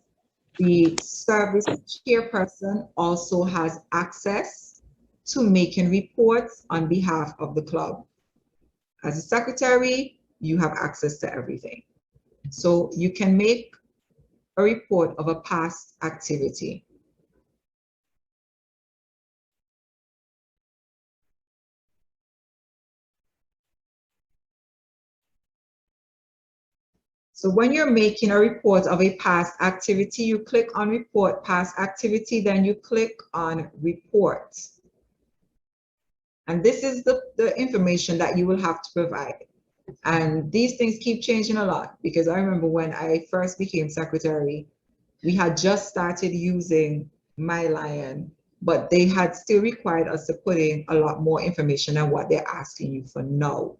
the service chairperson also has access to making reports on behalf of the club. As a secretary, you have access to everything. So you can make a report of a past activity. So when you're making a report of a past activity, you click on Report Past Activity, then you click on Report. And this is the information that you will have to provide. And these things keep changing a lot, because I remember when I first became secretary, we had just started using My Lion, but they had still required us to put in a lot more information than what they're asking you for now.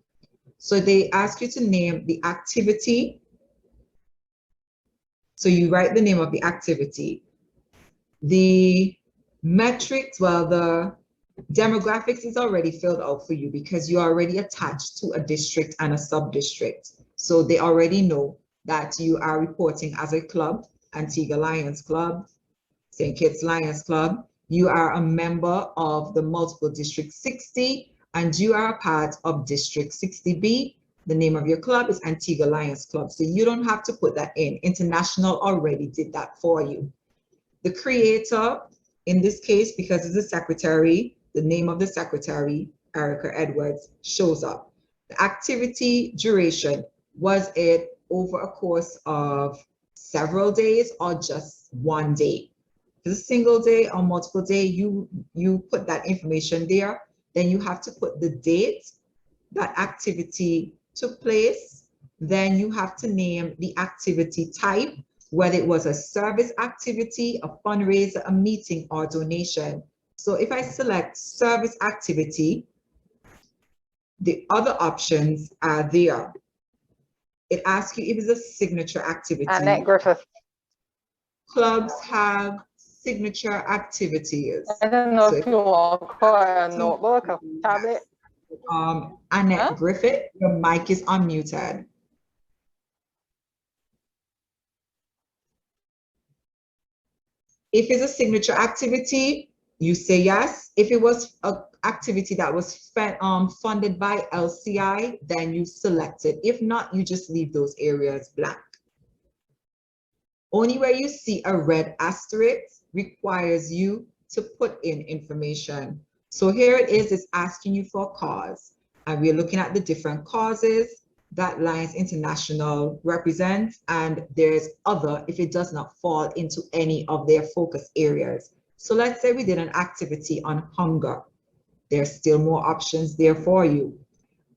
So they ask you to name the activity. So you write the name of the activity. The metrics, well, the demographics is already filled out for you because you're already attached to a district and a sub-district. So they already know that you are reporting as a club, Antigua Lions Club, St. Kitts Lions Club. You are a member of the multiple District 60, and you are a part of District 60B. The name of your club is Antigua Lions Club. So you don't have to put that in. International already did that for you. The creator, in this case, because it's the secretary, the name of the secretary, Erica Edwards, shows up. The activity duration, was it over a course of several days or just one day? If it's a single day or multiple day, you put that information there. Then you have to put the date that activity took place. Then you have to name the activity type, whether it was a service activity, a fundraiser, a meeting, or donation. So if I select service activity, the other options are there. It asks you if it's a signature activity. Annette Griffith. Clubs have signature activities. I don't know So if you want to call a notebook or tablet. Annette Griffith, your mic is unmuted. If it's a signature activity, you say yes. If it was an activity that was funded by LCI, then you select it. If not, you just leave those areas blank. Only where you see a red asterisk requires you to put in information. So here it is, it's asking you for a cause. And we're looking at the different causes that Lions International represents, and there's other if it does not fall into any of their focus areas. So let's say we did an activity on hunger. There's still more options there for you.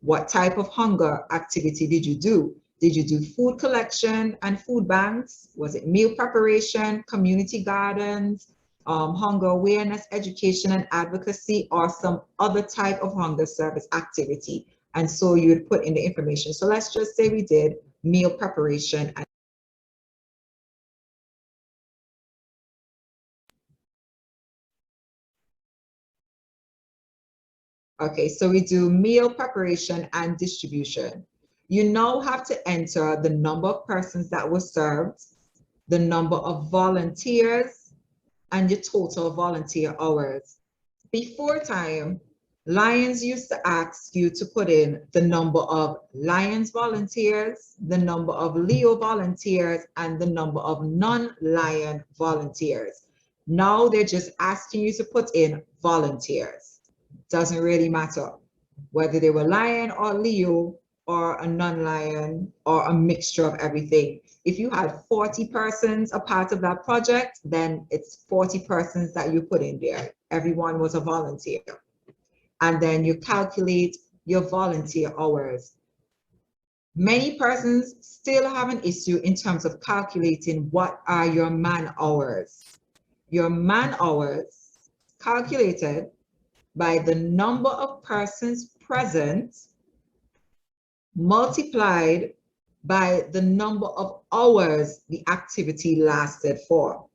What type of hunger activity did you do? Did you do food collection and food banks? Was it meal preparation, community gardens, hunger awareness, education and advocacy, or some other type of hunger service activity? And so you would put in the information. So let's just say we did meal preparation. Okay, so we do meal preparation and distribution. You now have to enter the number of persons that were served, the number of volunteers, and your total volunteer hours. Before time, Lions used to ask you to put in the number of Lions volunteers, the number of Leo volunteers, and the number of non-Lion volunteers. Now they're just asking you to put in volunteers. Doesn't really matter whether they were Lion or Leo, or a non-lion or a mixture of everything. If you had 40 persons a part of that project, then it's 40 persons that you put in there. Everyone was a volunteer. And then you calculate your volunteer hours. Many persons still have an issue in terms of calculating what are your man hours. Your man hours calculated by the number of persons present multiplied by the number of hours the activity lasted for.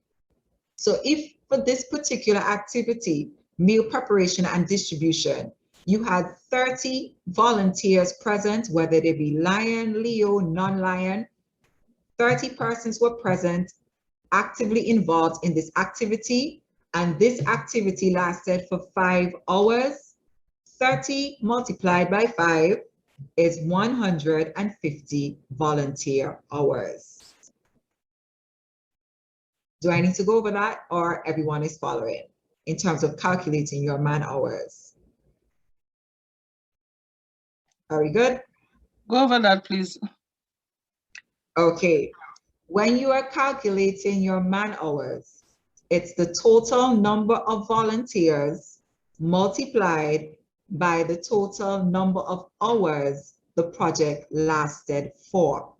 So if for this particular activity, meal preparation and distribution, you had 30 volunteers present, whether they be lion, Leo, non-lion, 30 persons were present, actively involved in this activity, and this activity lasted for 5 hours. 30 multiplied by 5 is 150 volunteer hours. Do I need to go over that, or everyone is following in terms of calculating your man hours? Are we good? Go over that, please. Okay. When you are calculating your man hours, it's the total number of volunteers multiplied by the total number of hours the project lasted for.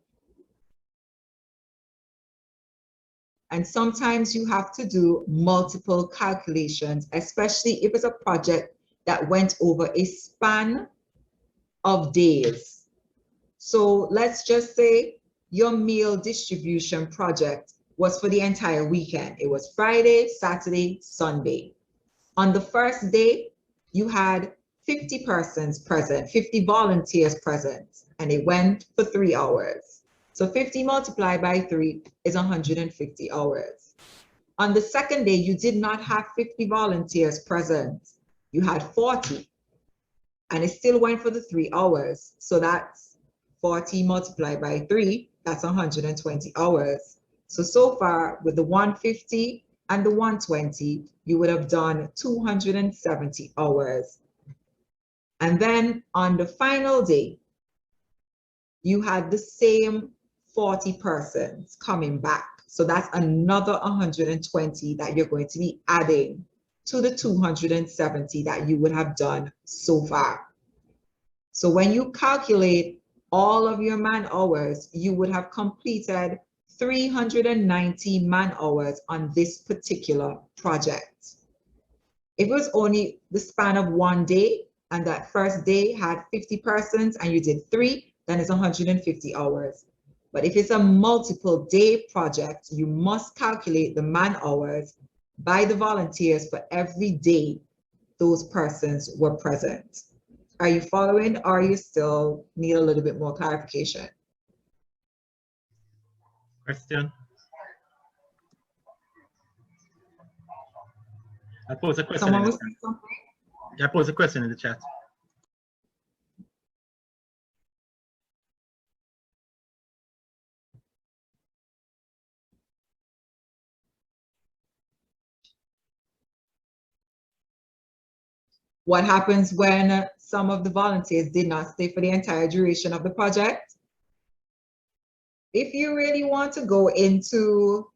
And sometimes you have to do multiple calculations, especially if it's a project that went over a span of days. So let's just say your meal distribution project was for the entire weekend. It was Friday, Saturday, Sunday. On the first day, you had 50 persons present, 50 volunteers present, and it went for 3 hours. So 50 multiplied by 3 is 150 hours. On the second day, you did not have 50 volunteers present. You had 40, and it still went for the 3 hours. So that's 40 multiplied by 3, that's 120 hours. So far with the 150 and the 120, you would have done 270 hours. And then on the final day, you had the same 40 persons coming back. So that's another 120 that you're going to be adding to the 270 that you would have done so far. So when you calculate all of your man hours, you would have completed 390 man hours on this particular project. If it was only the span of one day and that first day had 50 persons and you did 3, then it's 150 hours. But if it's a multiple day project, you must calculate the man hours by the volunteers for every day those persons were present. Are you following, or you still need a little bit more clarification? Question. I pose a question. Someone was saying something? I pose a question in the chat. What happens when some of the volunteers did not stay for the entire duration of the project? If you really want to go into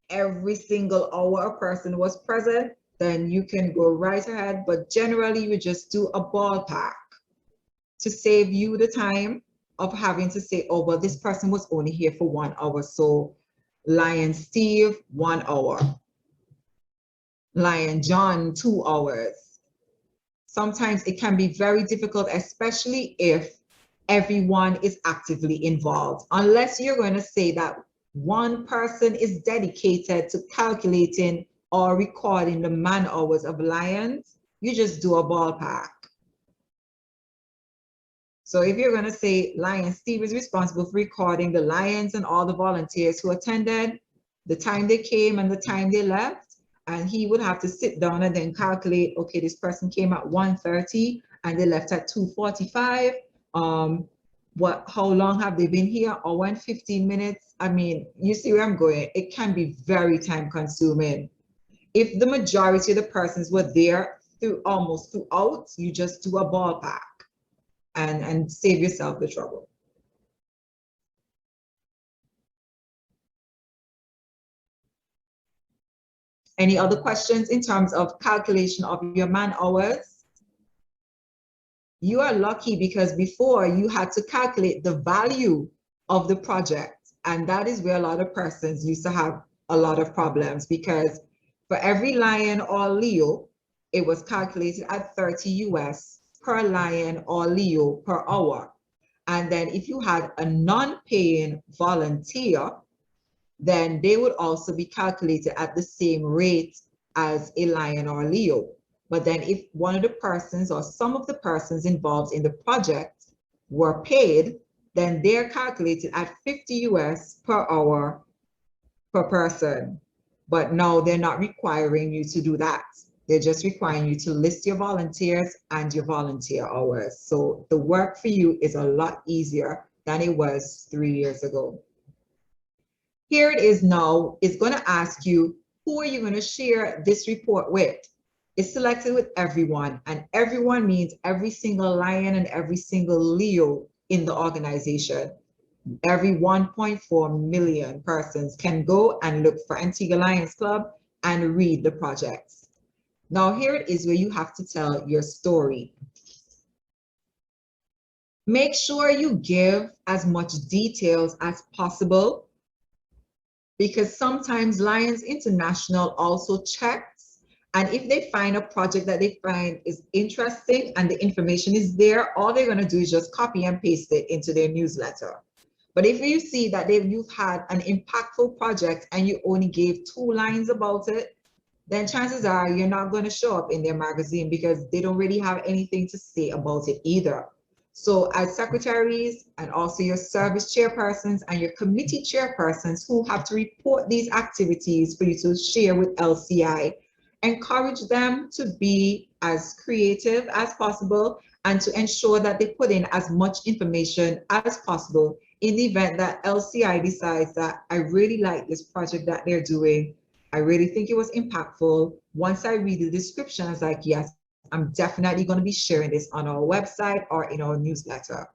every single hour a person was present, then you can go right ahead, but generally you just do a ballpark to save you the time of having to say, oh, well, this person was only here for 1 hour. So Lion Steve, 1 hour. Lion John, 2 hours. Sometimes it can be very difficult, especially if everyone is actively involved. Unless you're going to say that one person is dedicated to calculating or recording the man hours of lions, you just do a ballpark. So if you're going to say Lion Steve is responsible for recording the lions and all the volunteers who attended, the time they came and the time they left, and he would have to sit down and then calculate, okay, this person came at 1:30 and they left at 2:45. How long have they been here? Or when 15 minutes? I mean, you see where I'm going. It can be very time consuming. If the majority of the persons were there almost throughout, you just do a ballpark. and save yourself the trouble. Any other questions in terms of calculation of your man hours? You are lucky because before you had to calculate the value of the project. And that is where a lot of persons used to have a lot of problems, because for every lion or Leo, it was calculated at 30 US per lion or Leo per hour. And then if you had a non-paying volunteer, then they would also be calculated at the same rate as a lion or Leo. But then if one of the persons or some of the persons involved in the project were paid, then they're calculated at 50 US per hour per person. But now they're not requiring you to do that. They're just requiring you to list your volunteers and your volunteer hours. So the work for you is a lot easier than it was 3 years ago. Here it is now. It's going to ask you, who are you going to share this report with? It's selected with everyone, and everyone means every single lion and every single Leo in the organization. Every 1.4 million persons can go and look for Antigua Lions Club and read the projects. Now here it is where you have to tell your story. Make sure you give as much details as possible, because sometimes Lions International also checks, and if they find a project that they find is interesting and the information is there, all they're going to do is just copy and paste it into their newsletter. But if you see that you've had an impactful project and you only gave 2 lines about it, then chances are you're not going to show up in their magazine because they don't really have anything to say about it either. So as secretaries and also your service chairpersons and your committee chairpersons who have to report these activities for you to share with LCI, encourage them to be as creative as possible and to ensure that they put in as much information as possible in the event that LCI decides that I really like this project that they're doing. I really think it was impactful. Once I read the description, I was like, yes, I'm definitely going to be sharing this on our website or in our newsletter.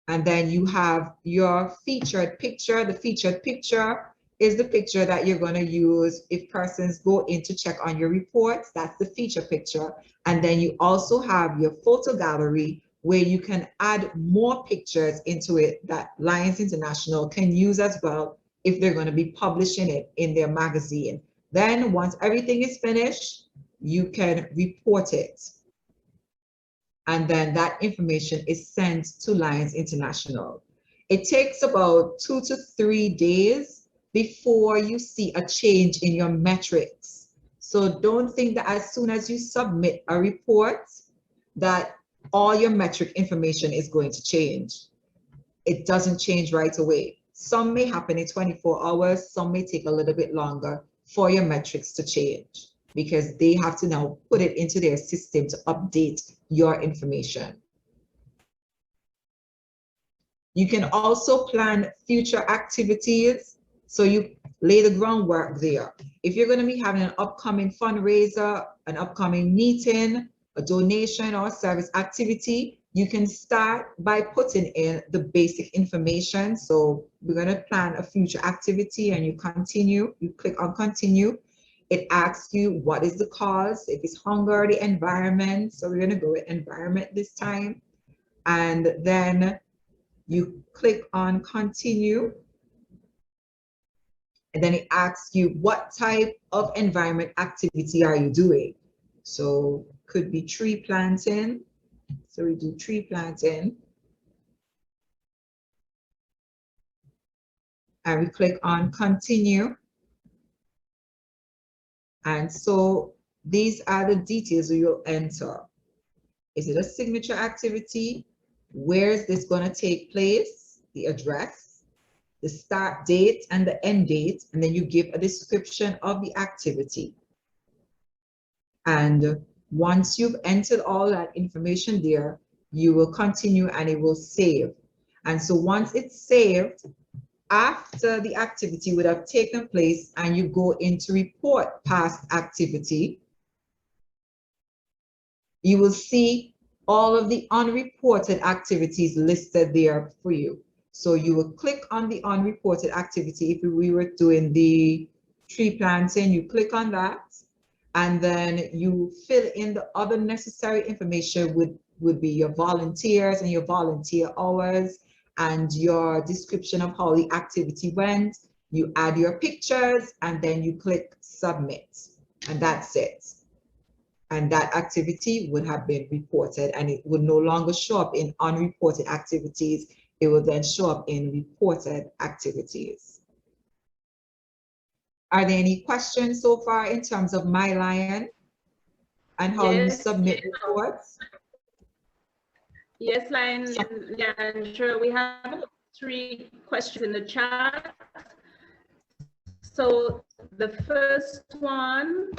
And then you have your featured picture. The featured picture is the picture that you're going to use if persons go in to check on your reports. That's the feature picture. And then you also have your photo gallery where you can add more pictures into it that Lions International can use as well if they're going to be publishing it in their magazine. Then once everything is finished, you can report it. And then that information is sent to Lions International. It takes about 2 to 3 days before you see a change in your metrics. So don't think that as soon as you submit a report that all your metric information is going to change. It doesn't change right away. Some may happen in 24 hours, some may take a little bit longer for your metrics to change because they have to now put it into their system to update your information. You can also plan future activities, so you lay the groundwork there. If you're going to be having an upcoming fundraiser, an upcoming meeting, a donation or service activity, you can start by putting in the basic information. So we're going to plan a future activity and you continue, you click on continue. It asks you what is the cause, if it's hunger, the environment. So we're going to go with environment this time. And then you click on continue. And then it asks you what type of environment activity are you doing? So could be tree planting. So we do tree planting. And we click on continue. And so these are the details you'll enter. Is it a signature activity? Where is this going to take place? The address, the start date and the end date, and then you give a description of the activity. And once you've entered all that information there, you will continue and it will save. And so once it's saved, after the activity would have taken place and you go into report past activity, you will see all of the unreported activities listed there for you. So you will click on the unreported activity. If we were doing the tree planting, you click on that, and then you fill in the other necessary information would be your volunteers and your volunteer hours and your description of how the activity went. You add your pictures and then you click submit, and that's it. And that activity would have been reported, and it would no longer show up in unreported activities. It will then show up in reported activities. Are there any questions so far in terms of My Lion and how you submit reports? Yes, Leandra, we have 3 questions in the chat. So the first one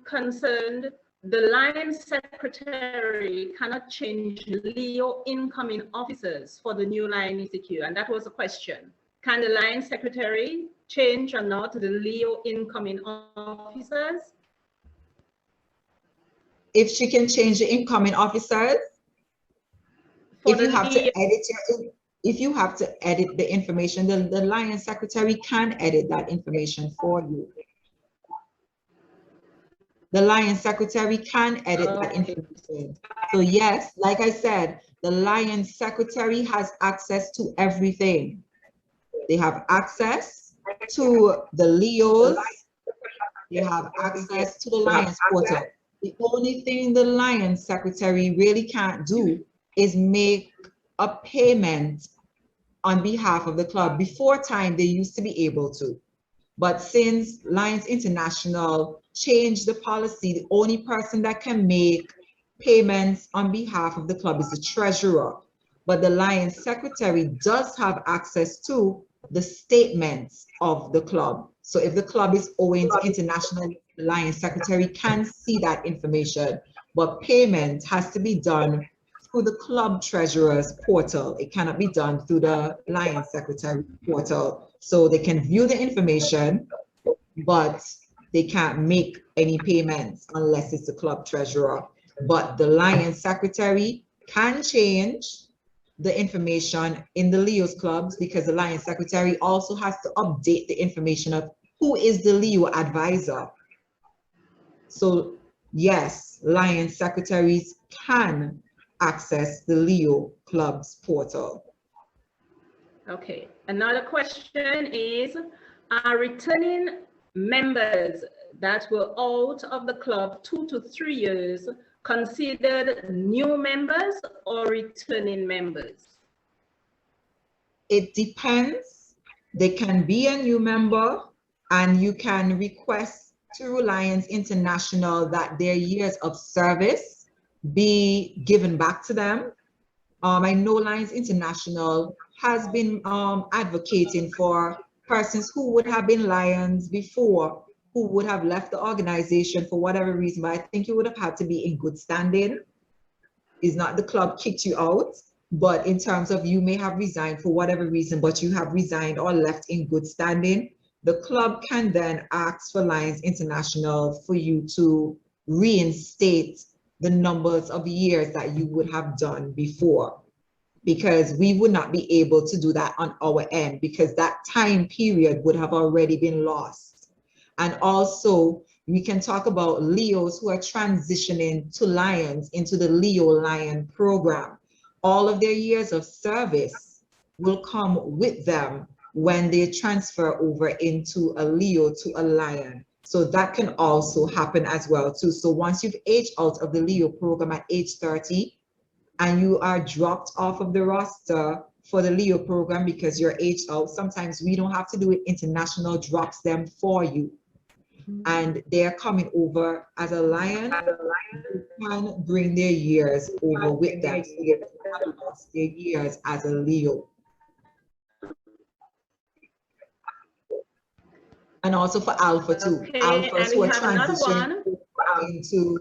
concerned the line secretary cannot change Leo incoming officers for the new line ECQ, and that was a question. Can the line secretary change or not the Leo incoming officers? If she can change the incoming officers, if you have to edit the information, the line secretary can edit that information for you. The Lion Secretary can edit that information. So yes, like I said, the Lion Secretary has access to everything. They have access to the Leos. They have access to the Lions portal. The only thing the Lion Secretary really can't do is make a payment on behalf of the club. Before time, they used to be able to. But since Lions International changed the policy, the only person that can make payments on behalf of the club is the treasurer. But the Lions Secretary does have access to the statements of the club. So if the club is owing to international, the Lions Secretary can see that information, but payment has to be done through the club treasurer's portal. It cannot be done through the Lions Secretary portal. So they can view the information, but they can't make any payments unless it's the club treasurer. But the Lions Secretary can change the information in the Leo's clubs, because the Lions Secretary also has to update the information of who is the Leo advisor. So yes, Lions Secretaries can access the Leo club's portal. Okay, another question is, are returning members that were out of the club 2 to 3 years considered new members or returning members? It depends. They can be a new member, and you can request through Lions International that their years of service be given back to them. I know Lions International has been advocating for persons who would have been Lions before, who would have left the organization for whatever reason, but I think you would have had to be in good standing. It's not the club kicked you out, but in terms of you may have resigned for whatever reason, but you have resigned or left in good standing, the club can then ask for Lions International for you to reinstate the numbers of years that you would have done before, because we would not be able to do that on our end, because that time period would have already been lost. And also we can talk about Leos who are transitioning to Lions into the Leo Lion program. All of their years of service will come with them when they transfer over into a Leo to a Lion. So that can also happen as well too. So once you've aged out of the Leo program at age 30 and you are dropped off of the roster for the Leo program because you're aged out, sometimes we don't have to do it. International drops them for you. And they're coming over as a Lion, you can bring their years over with them. So they have lost their years as a Leo. And also for Alpha too. Okay, Alphas who are transitioning into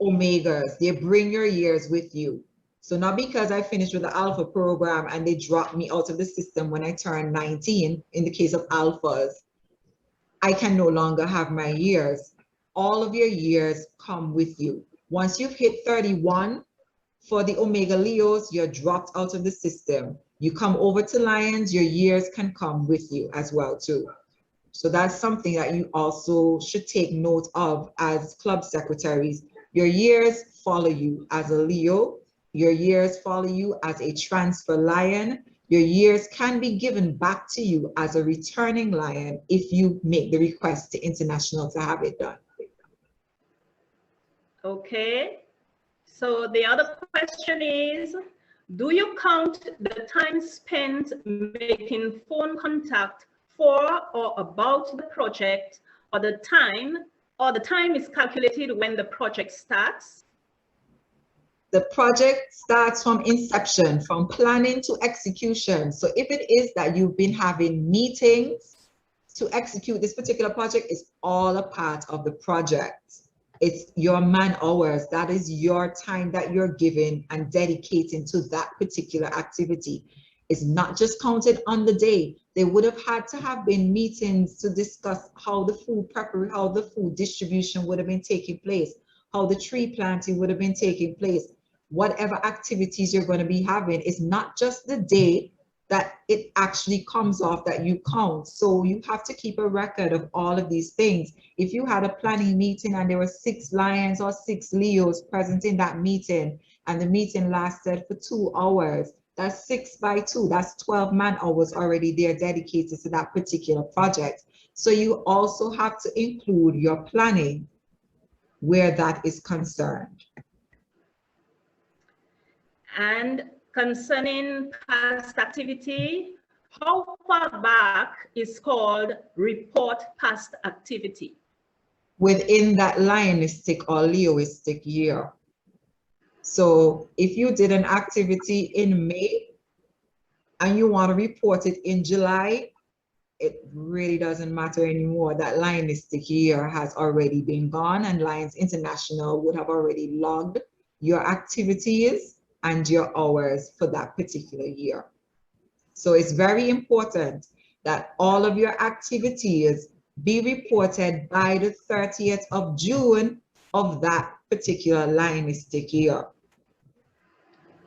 Omegas, they bring your years with you. So not because I finished with the Alpha program and they dropped me out of the system when I turned 19, in the case of Alphas, I can no longer have my years. All of your years come with you. Once you've hit 31, for the Omega Leos, you're dropped out of the system. You come over to Lions, your years can come with you as well too. So that's something that you also should take note of as club secretaries. Your years follow you as a Leo. Your years follow you as a transfer Lion. Your years can be given back to you as a returning Lion if you make the request to International to have it done. Okay. So the other question is, do you count the time spent making phone contact for or about the project, or the time is calculated when the project starts? The project starts from inception, from planning to execution. So if it is that you've been having meetings to execute this particular project, it's all a part of the project. It's your man hours. That is your time that you're giving and dedicating to that particular activity. It's not just counted on the day. They would have had to have been meetings to discuss how the food preparation, how the food distribution would have been taking place, how the tree planting would have been taking place. Whatever activities you're going to be having, is not just the day that it actually comes off that you count. So you have to keep a record of all of these things. If you had a planning meeting and there were 6 Lions or 6 Leos present in that meeting, and the meeting lasted for 2 hours, that's 6 by 2, that's 12 man hours already there dedicated to that particular project. So you also have to include your planning where that is concerned. And concerning past activity, how far back is called report past activity? Within that Lionistic or Leoistic year. So if you did an activity in May and you want to report it in July, it really doesn't matter anymore. That Lionistic year has already been gone, and Lions International would have already logged your activities and your hours for that particular year. So it's very important that all of your activities be reported by the 30th of June of that particular Lionistic year.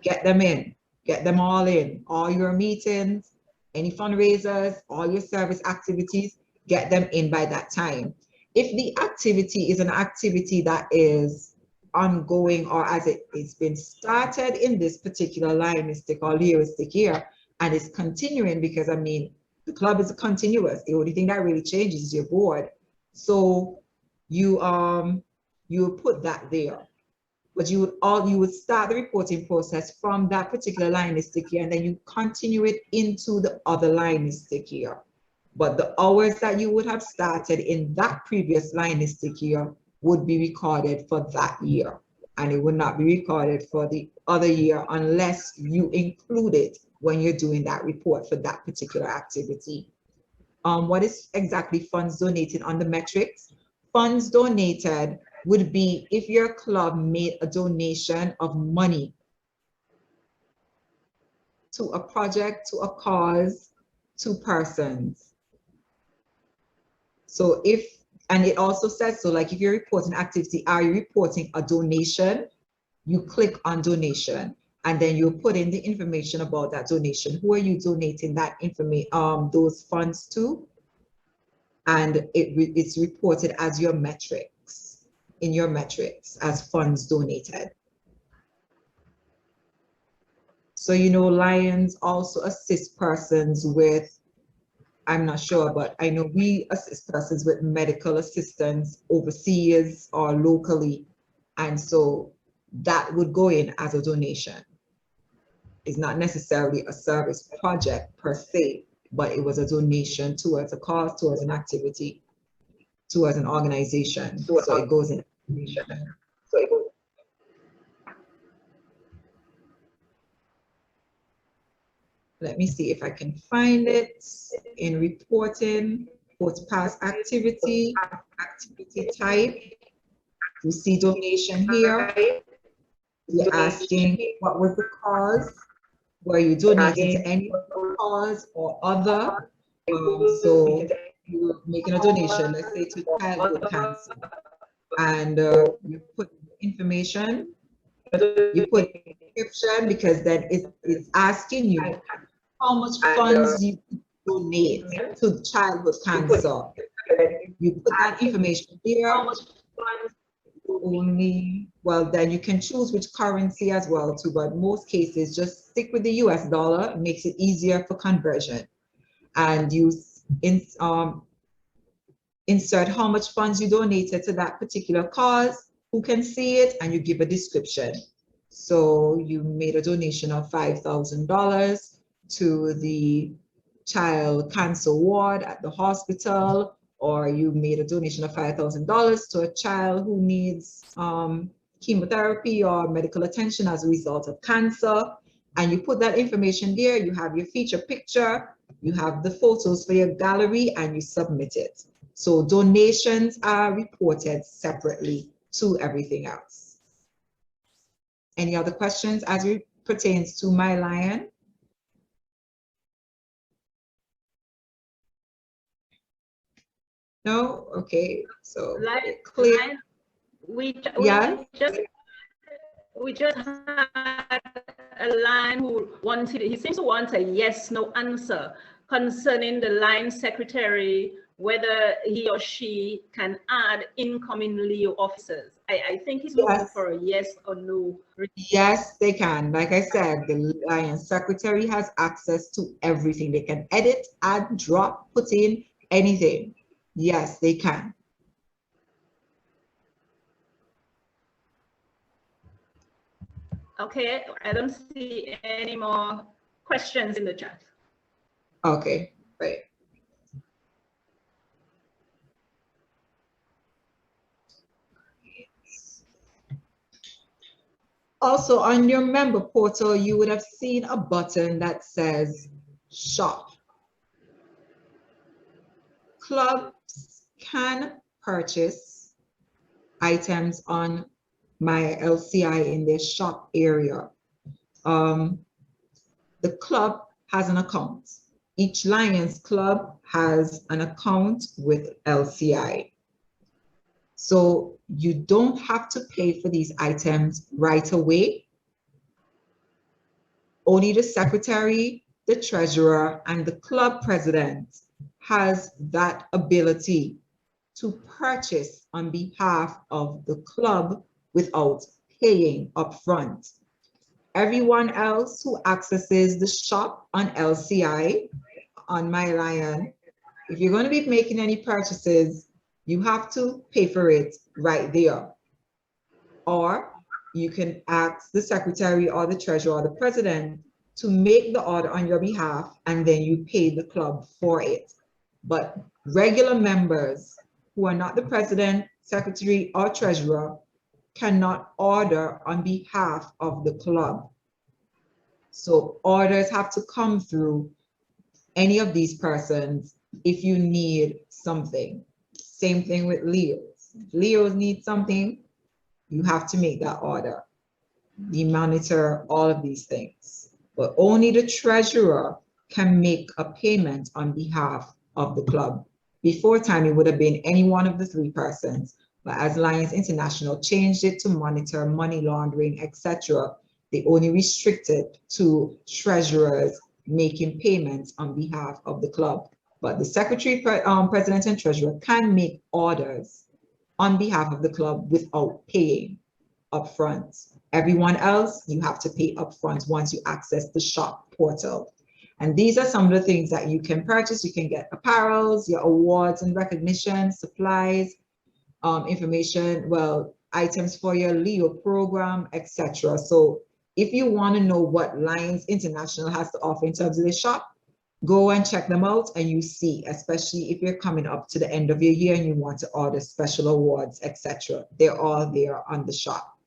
Get them in, get them all in, all your meetings, any fundraisers, all your service activities, get them in by that time. If the activity is an activity that is ongoing, or as it's been started in this particular Lionistic or Leoistic year, and it's continuing, because I mean, the club is continuous. The only thing that really changes is your board. So you put that there. But you would start the reporting process from that particular Lionistic year, and then you continue it into the other Lionistic year. But the hours that you would have started in that previous Lionistic year would be recorded for that year, and it would not be recorded for the other year unless you include it when you're doing that report for that particular activity. What is exactly funds donated on the metrics? Funds donated would be if your club made a donation of money to a project, to a cause, to persons. So and it also says, so like if you're reporting activity, are you reporting a donation? You click on donation, and then you put in the information about that donation. Who are you donating that information, those funds to? And it's reported as your metrics, in your metrics as funds donated. So, you know, Lions also assist persons with, I'm not sure, but I know we assist persons with medical assistance overseas or locally. And so that would go in as a donation. It's not necessarily a service project per se, but it was a donation towards a cause, towards an activity, towards an organization. So it goes in. Let me see if I can find it in reporting, report past activity, activity type. You see donation here. You're asking what was the cause? Were you donating to any cause or other? So you're making a donation, let's say to childhood cancer, and you put information. You put description because then it's asking you how much funds you donate to childhood cancer. You put that information there. Only, well, then you can choose which currency as well too, but most cases just stick with the US dollar. It makes it easier for conversion. And you insert how much funds you donated to that particular cause, who can see it, and you give a description. So you made a donation of $5,000 to the child cancer ward at the hospital, or you made a donation of $5,000 to a child who needs chemotherapy or medical attention as a result of cancer. And you put that information there, you have your feature picture, you have the photos for your gallery, and you submit it. So donations are reported separately to everything else. Any other questions as it pertains to My Lion? No? Okay, so clear. We just had a line who wanted, he seems to want a yes/no answer concerning the line secretary, whether he or she can add incoming Leo officers. I think he's looking for a yes or no. Yes, they can. Like I said, the Lion secretary has access to everything. They can edit, add, drop, put in anything. Yes, they can. Okay, I don't see any more questions in the chat. Okay, great. Also, on your member portal, you would have seen a button that says shop. Clubs can purchase items on My LCI in their shop area. The club has an account. Each Lions Club has an account with LCI. So you don't have to pay for these items right away. Only the secretary, the treasurer, and the club president has that ability to purchase on behalf of the club without paying upfront. Everyone else who accesses the shop on LCI, on My Lion, if you're going to be making any purchases, you have to pay for it right there. Or you can ask the secretary or the treasurer or the president to make the order on your behalf, and then you pay the club for it. But regular members who are not the president, secretary, or treasurer cannot order on behalf of the club. So orders have to come through any of these persons if you need something. Same thing with Leos. If Leos need something, you have to make that order. We monitor all of these things, but only the treasurer can make a payment on behalf of the club. Before time, it would have been any one of the three persons, but as Lions International changed it to monitor money laundering, etc., they only restricted to treasurers making payments on behalf of the club. But the secretary, president, and treasurer can make orders on behalf of the club without paying upfront. Everyone else, you have to pay upfront once you access the shop portal. And these are some of the things that you can purchase. You can get apparels, your awards and recognition, supplies, information, well, items for your Leo program, etc. So if you want to know what Lions International has to offer in terms of the shop, go and check them out and you see, especially if you're coming up to the end of your year and you want to order special awards, etc. They're all there on the shop.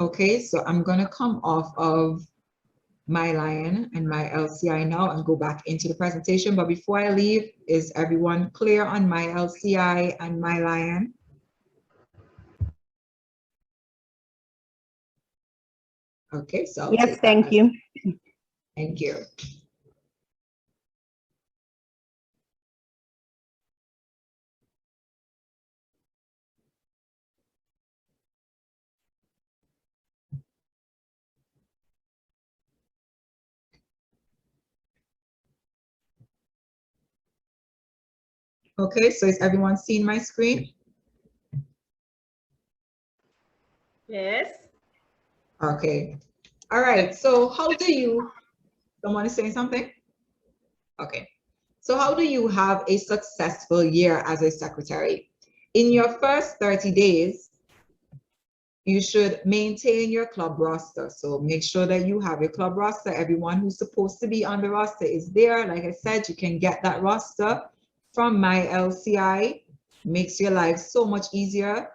Okay, so I'm going to come off of My Lion and My LCI now and go back into the presentation. But before I leave, is everyone clear on My LCI and My Lion? Okay, so Yes, thank you. Thank you. Okay, so is everyone seeing my screen? Yes. Okay. All right, so how do you, someone is saying something? Okay. So how do you have a successful year as a secretary? In your first 30 days, you should maintain your club roster. So make sure that you have your club roster. Everyone who's supposed to be on the roster is there. Like I said, you can get that roster from my LCI. Makes your life so much easier.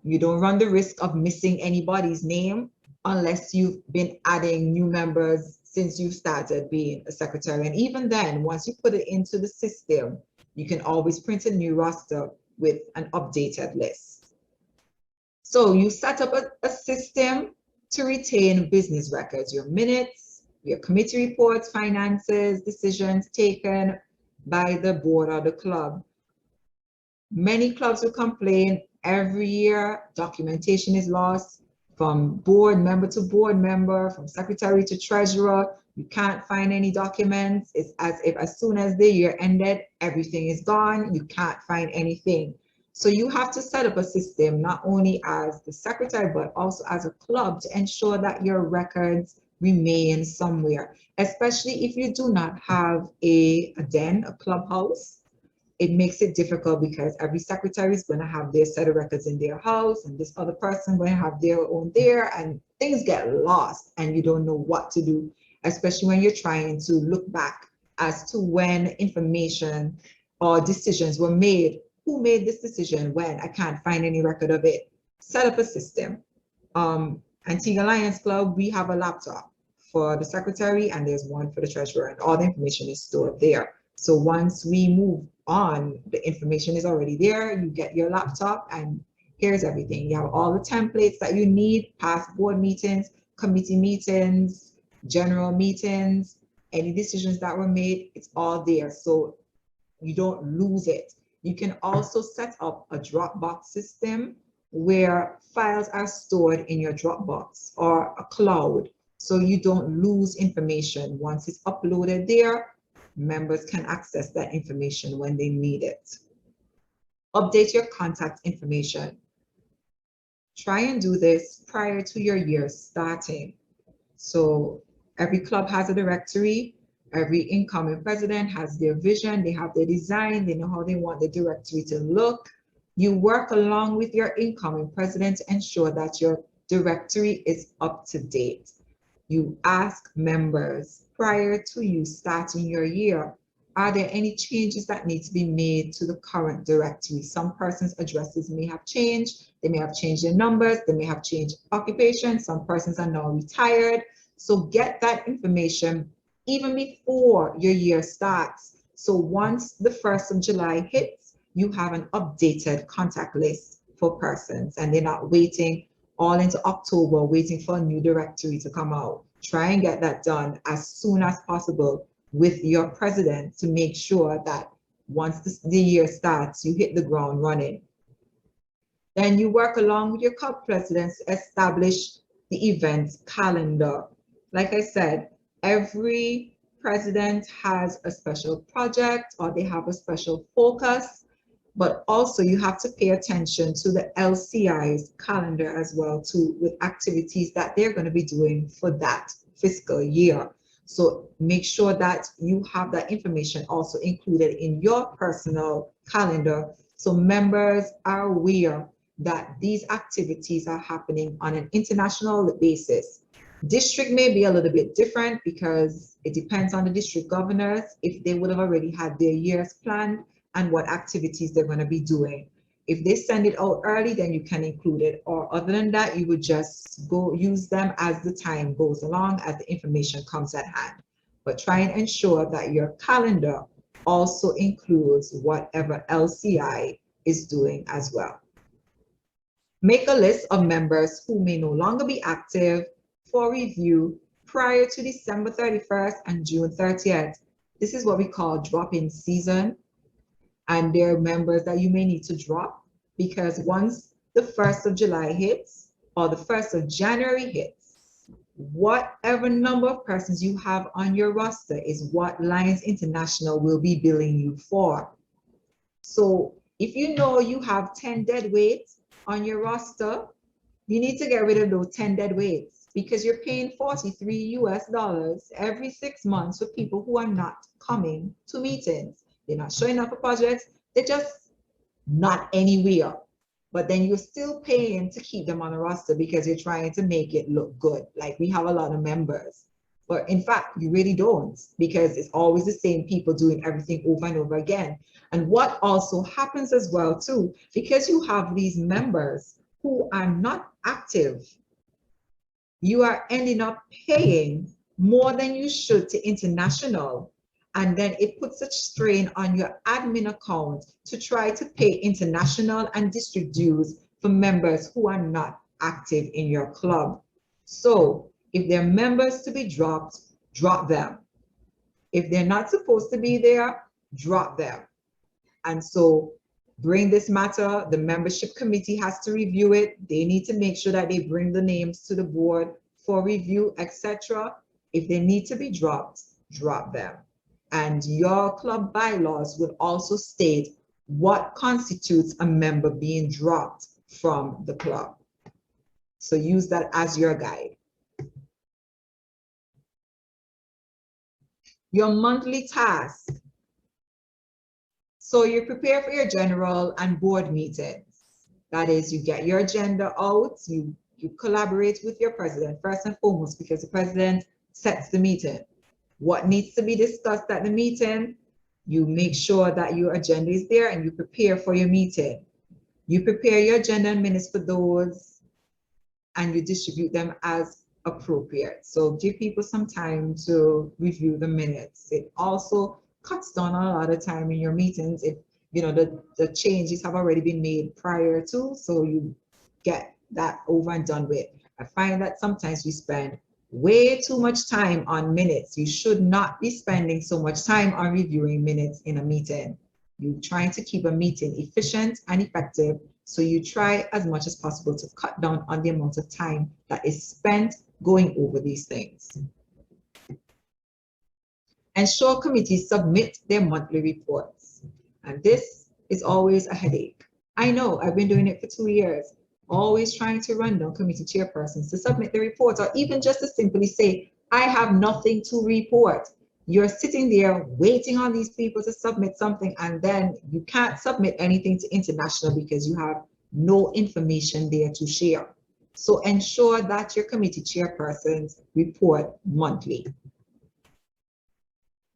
You don't run the risk of missing anybody's name unless you've been adding new members since you started being a secretary. And even then, once you put it into the system, you can always print a new roster with an updated list. So you set up a system to retain business records, your minutes, your committee reports, finances, decisions taken by the board or the club. Many clubs will complain every year documentation is lost from board member to board member, from secretary to treasurer. You can't find any documents. It's as if as soon as the year ended, everything is gone. You can't find anything. So you have to set up a system, not only as the secretary, but also as a club, to ensure that your records remain somewhere, especially if you do not have a den, a clubhouse. It makes it difficult because every secretary is going to have their set of records in their house, and this other person going to have their own there, and things get lost and you don't know what to do, especially when you're trying to look back as to when information or decisions were made. Who made this decision when? I can't find any record of it. Set up a system. Antigua Lions Club, we have a laptop for the secretary and there's one for the treasurer, and all the information is stored there. So once we move on, the information is already there. You get your laptop and here's everything. You have all the templates that you need, past board meetings, committee meetings, general meetings, any decisions that were made, it's all there. So you don't lose it. You can also set up a Dropbox system where files are stored in your Dropbox or a cloud, so you don't lose information. Once it's uploaded there, members can access that information when they need it. Update your contact information. Try and do this prior to your year starting. So every club has a directory. Every incoming president has their vision, they have their design, they know how they want the directory to look. You work along with your incoming president to ensure that your directory is up to date. You ask members prior to you starting your year, are there any changes that need to be made to the current directory? Some persons' addresses may have changed, they may have changed their numbers, they may have changed occupation, some persons are now retired. So get that information even before your year starts. So once the 1st of July hits, you have an updated contact list for persons and they're not waiting all into October, waiting for a new directory to come out. Try and get that done as soon as possible with your president to make sure that once the year starts, you hit the ground running. Then you work along with your club presidents to establish the event calendar. Like I said, every president has a special project or they have a special focus, but also you have to pay attention to the LCI's calendar as well too, with activities that they're going to be doing for that fiscal year. So make sure that you have that information also included in your personal calendar so members are aware that these activities are happening on an international basis. District may be a little bit different because it depends on the district governors if they would have already had their years planned and what activities they're going to be doing. If they send it out early, then you can include it, or other than that, you would just go use them as the time goes along, as the information comes at hand. But try and ensure that your calendar also includes whatever LCI is doing as well. Make a list of members who may no longer be active for review prior to December 31st and June 30th. This is what we call drop-in season. And there are members that you may need to drop because once the 1st of July hits or the 1st of January hits, whatever number of persons you have on your roster is what Lions International will be billing you for. So if you know you have 10 dead weights on your roster, you need to get rid of those 10 dead weights, because you're paying $43 US every 6 months for people who are not coming to meetings. They're not showing up for projects. They're just not anywhere. But then you're still paying to keep them on the roster because you're trying to make it look good. Like we have a lot of members. But in fact, you really don't, because it's always the same people doing everything over and over again. And what also happens as well too, because you have these members who are not active, you are ending up paying more than you should to international. And then it puts such strain on your admin account to try to pay international and district dues for members who are not active in your club. So if they're members to be dropped, drop them. If they're not supposed to be there, drop them. And so bring this matter, the membership committee has to review it. They need to make sure that they bring the names to the board for review, etc. If they need to be dropped, drop them. And your club bylaws will also state what constitutes a member being dropped from the club. So use that as your guide. Your monthly task. So you prepare for your general and board meetings. That is, you get your agenda out, you collaborate with your president first and foremost, because the president sets the meeting. What needs to be discussed at the meeting, you make sure that your agenda is there and you prepare for your meeting. You prepare your agenda and minutes for those and you distribute them as appropriate. So give people some time to review the minutes. It also cuts down on a lot of time in your meetings if you know the changes have already been made prior to, so you get that over and done with. I find that sometimes we spend way too much time on minutes. You should not be spending so much time on reviewing minutes in a meeting. You're trying to keep a meeting efficient and effective, so you try as much as possible to cut down on the amount of time that is spent going over these things. Ensure committees submit their monthly reports. And this is always a headache. I know, I've been doing it for 2 years, always trying to run down committee chairpersons to submit the reports, or even just to simply say, I have nothing to report. You're sitting there waiting on these people to submit something, and then you can't submit anything to international because you have no information there to share. So ensure that your committee chairpersons report monthly.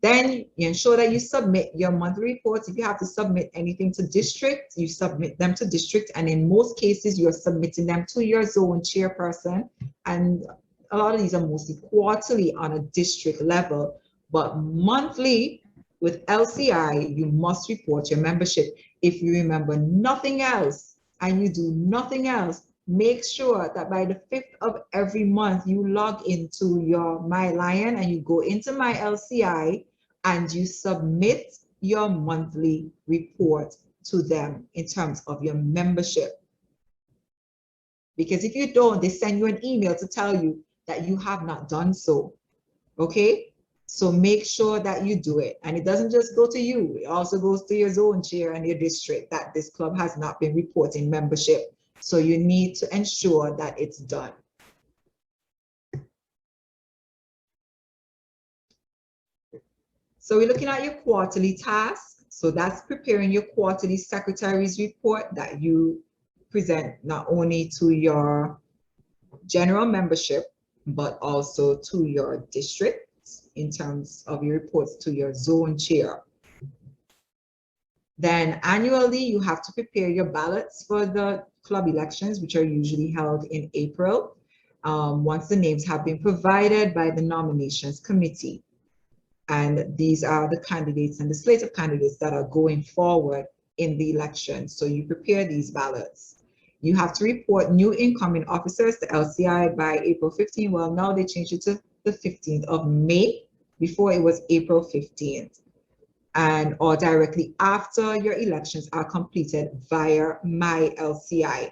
Then you ensure that you submit your monthly reports. If you have to submit anything to district, you submit them to district. And in most cases, you're submitting them to your zone chairperson. And a lot of these are mostly quarterly on a district level. But monthly with LCI, you must report your membership. If you remember nothing else and you do nothing else, make sure that by the 5th of every month, you log into your My Lion and you go into My LCI and you submit your monthly report to them in terms of your membership. Because if you don't, they send you an email to tell you that you have not done so, okay? So make sure that you do it. And it doesn't just go to you, it also goes to your zone chair and your district that this club has not been reporting membership. So you need to ensure that it's done. So we're looking at your quarterly tasks. So that's preparing your quarterly secretaries report that you present not only to your general membership, but also to your districts in terms of your reports to your zone chair. Then annually, you have to prepare your ballots for the club elections, which are usually held in April, once the names have been provided by the nominations committee. And these are the candidates and the slate of candidates that are going forward in the election. So you prepare these ballots. You have to report new incoming officers to LCI by April 15. Well, now they changed it to the 15th of May. Before it was April 15th. And or directly after your elections are completed via My LCI.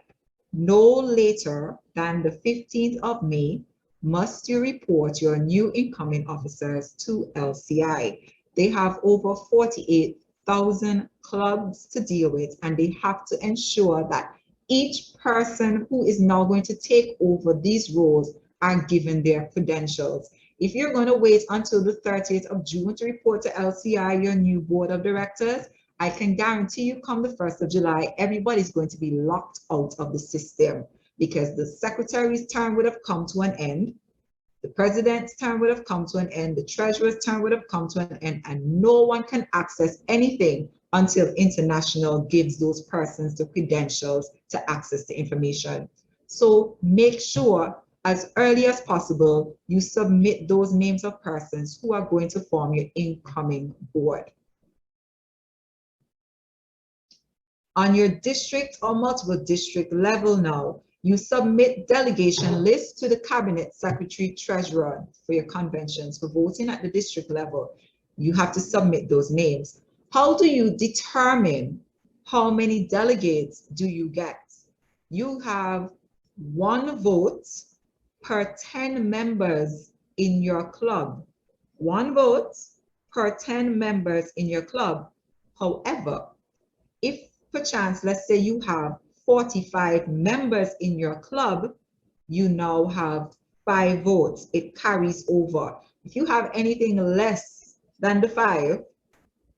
No later than the 15th of May must you report your new incoming officers to LCI. They have over 48 1,000 clubs to deal with, and they have to ensure that each person who is now going to take over these roles are given their credentials. If you're going to wait until the 30th of June to report to LCI your new board of directors, I can guarantee you come the 1st of July, everybody's going to be locked out of the system because the secretary's term would have come to an end, the president's term would have come to an end, the treasurer's term would have come to an end, and no one can access anything until international gives those persons the credentials to access the information. So make sure as early as possible, you submit those names of persons who are going to form your incoming board. On your district or multiple district level now, you submit delegation lists to the cabinet secretary treasurer for your conventions. For voting at the district level, you have to submit those names. How do you determine how many delegates do you get? You have 1 vote per 10 members in your club. 1 vote per 10 members in your club. However, if perchance, let's say you have 45 members in your club, you now have 5 votes. It carries over. If you have anything less than the 5,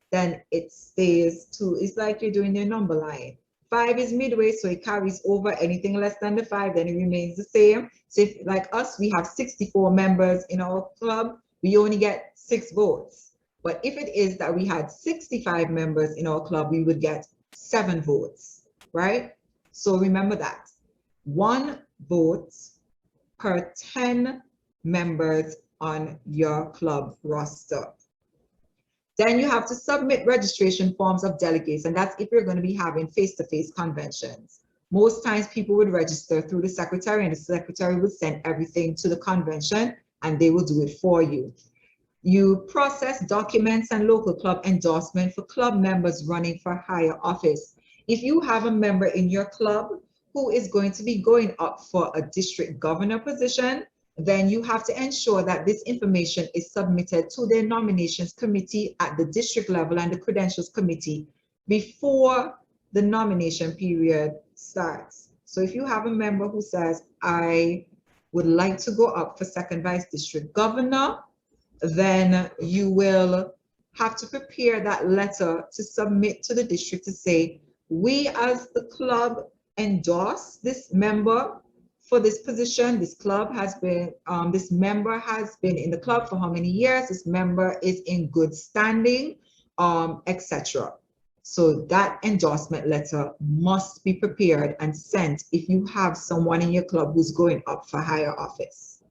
then it stays to, it's like you're doing your number line. 5 is midway, so it carries over. Anything less than the 5, then it remains the same. So if, like us, we have 64 members in our club, we only get 6 votes. But if it is that we had 65 members in our club, we would get 7 votes, right? So remember that. 1 vote per 10 members on your club roster. Then you have to submit registration forms of delegates, and that's if you're going to be having face-to-face conventions. Most times people would register through the secretary, and the secretary would send everything to the convention, and they will do it for you. You process documents and local club endorsement for club members running for higher office. If you have a member in your club who is going to be going up for a district governor position, then you have to ensure that this information is submitted to the nominations committee at the district level and the credentials committee before the nomination period starts. So if you have a member who says, I would like to go up for second vice district governor, then you will have to prepare that letter to submit to the district to say, we as the club endorse this member for this position. This club has been, this member has been in the club for how many years? This member is in good standing, etc. So that endorsement letter must be prepared and sent if you have someone in your club who's going up for higher office.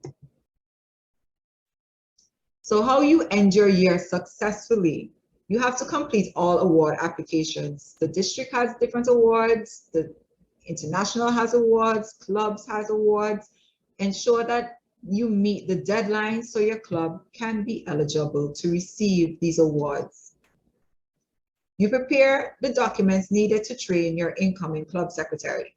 So how you end your year successfully, you have to complete all award applications. The district has different awards, the international has awards, clubs has awards. Ensure that you meet the deadline so your club can be eligible to receive these awards. You prepare the documents needed to train your incoming club secretary.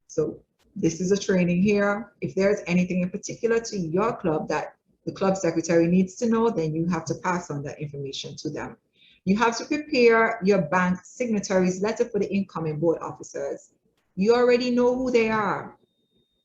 So this is a training here. If there's anything in particular to your club that the club secretary needs to know, then you have to pass on that information to them. You have to prepare your bank signatories letter for the incoming board officers. You already know who they are.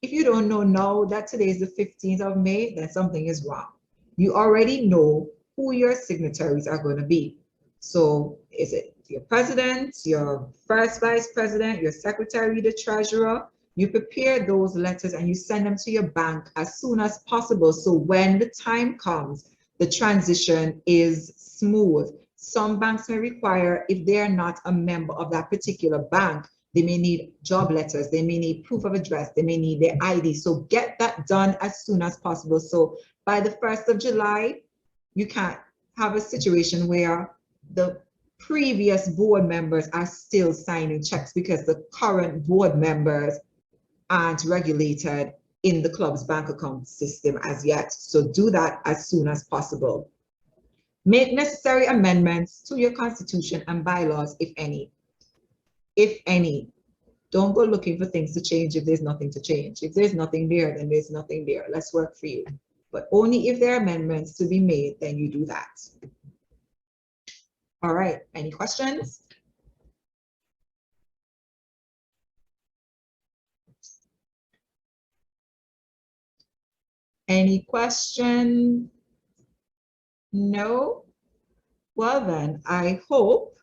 If you don't know now that today is the 15th of May, then something is wrong. You already know who your signatories are going to be. So is it your president, your first vice president, your secretary, the treasurer? You prepare those letters and you send them to your bank as soon as possible. So when the time comes, the transition is smooth. Some banks may require, if they are not a member of that particular bank, they may need job letters, they may need proof of address, they may need their ID. So get that done as soon as possible. So by the 1st of July, you can't have a situation where the previous board members are still signing checks because the current board members aren't regulated in the club's bank account system as yet. So do that as soon as possible. Make necessary amendments to your constitution and bylaws, if any. If any. Don't go looking for things to change if there's nothing to change. If there's nothing there, then there's nothing there. Let's work for you. But only if there are amendments to be made, then you do that. All right, any questions? Any question? No? Well then, I hope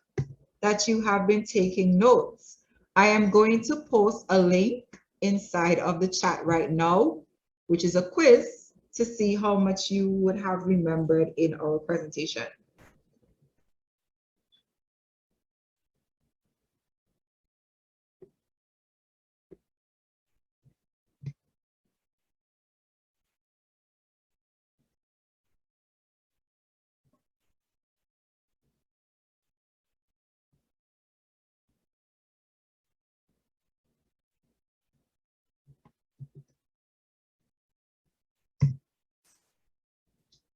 that you have been taking notes. I am going to post a link inside of the chat right now, which is a quiz to see how much you would have remembered in our presentation.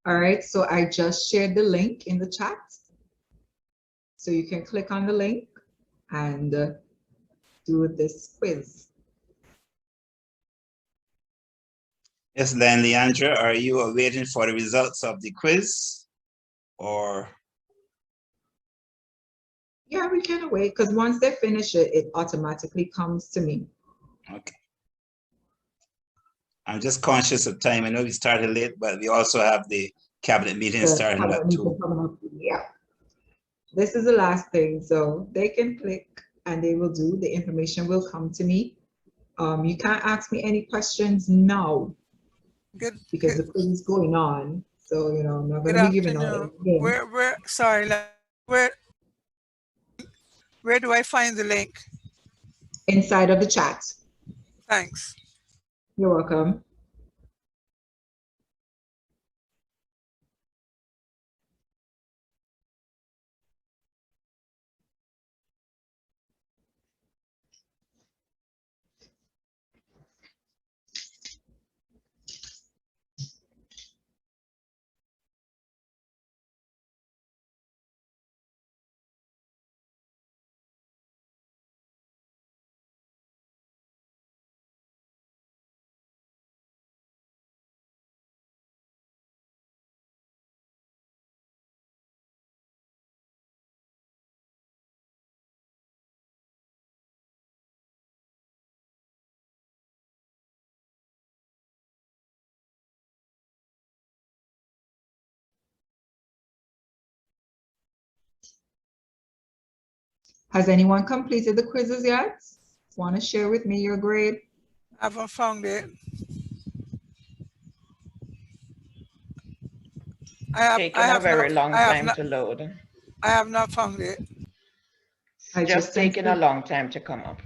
All right, so I just shared the link in the chat. So you can click on the link and do this quiz. Yes, then Leandra, are you waiting for the results of the quiz or? Yeah, we can wait because once they finish it, it automatically comes to me. Okay. I'm just conscious of time. I know we started late, but we also have the cabinet meeting starting at 2. Yeah. This is the last thing, so they can click and they will do, the information will come to me. You can't ask me any questions now because the quiz is going on. So, you know, I'm not going to be giving out anything. Where do I find the link? Inside of the chat. Thanks. You're welcome. Has anyone completed the quizzes yet? Want to share with me your grade? I haven't found it. Taking a very long time to load. I have not found it. Just taking a long time to come up.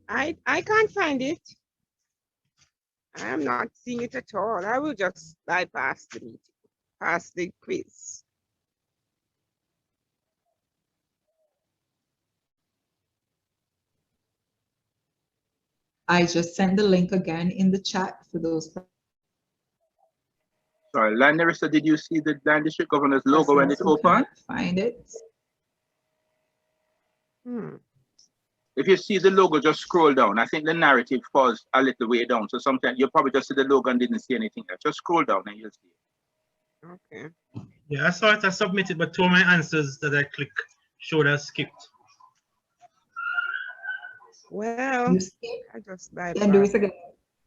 I can't find it. I am not seeing it at all. I will just bypass the meeting, pass the quiz. I just sent the link again in the chat for those. Sorry, Land Narissa, did you see the Land District Governor's logo when it opened? Find it. If you see the logo, just scroll down. I think the narrative falls a little way down. So sometimes you'll probably just see the logo and didn't see anything else. Just scroll down and you'll see it. Okay. Yeah, I saw it. I submitted, but two of my answers that I clicked showed as skipped. Well, I just bypassed. And do it again.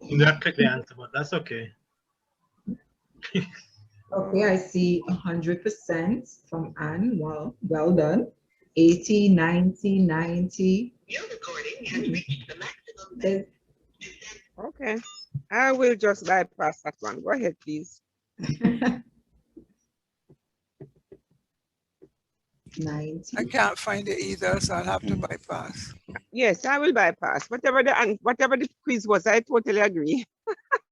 You have to click the answer, but that's okay. Okay, I see 100% from Anne. Well done. 80, 90, 90. Your recording has reached the maximum. Okay, I will just bypass that one. Go ahead, please. 19. I can't find it either, so I'll have to bypass. Yes, I will bypass. Whatever the quiz was, I totally agree.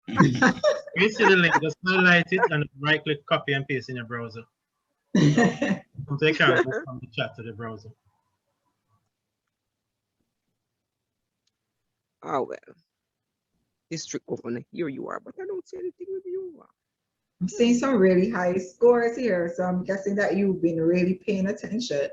You see the link, just highlight it and right click copy and paste in your browser. Come take care from the chat to the browser. Oh well. District Governor, here you are, but I don't see anything with you. I'm seeing some really high scores here, so I'm guessing that you've been really paying attention.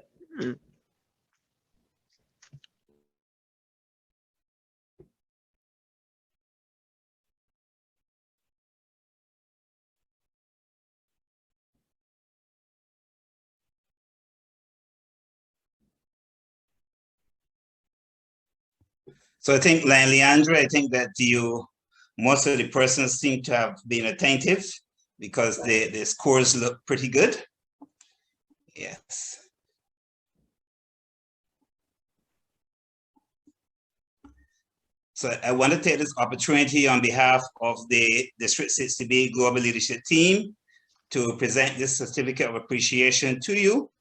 So I think, Leandra, I think that most of the persons seem to have been attentive because the scores look pretty good. Yes. So I want to take this opportunity on behalf of the District 60B Global Leadership Team to present this certificate of appreciation to you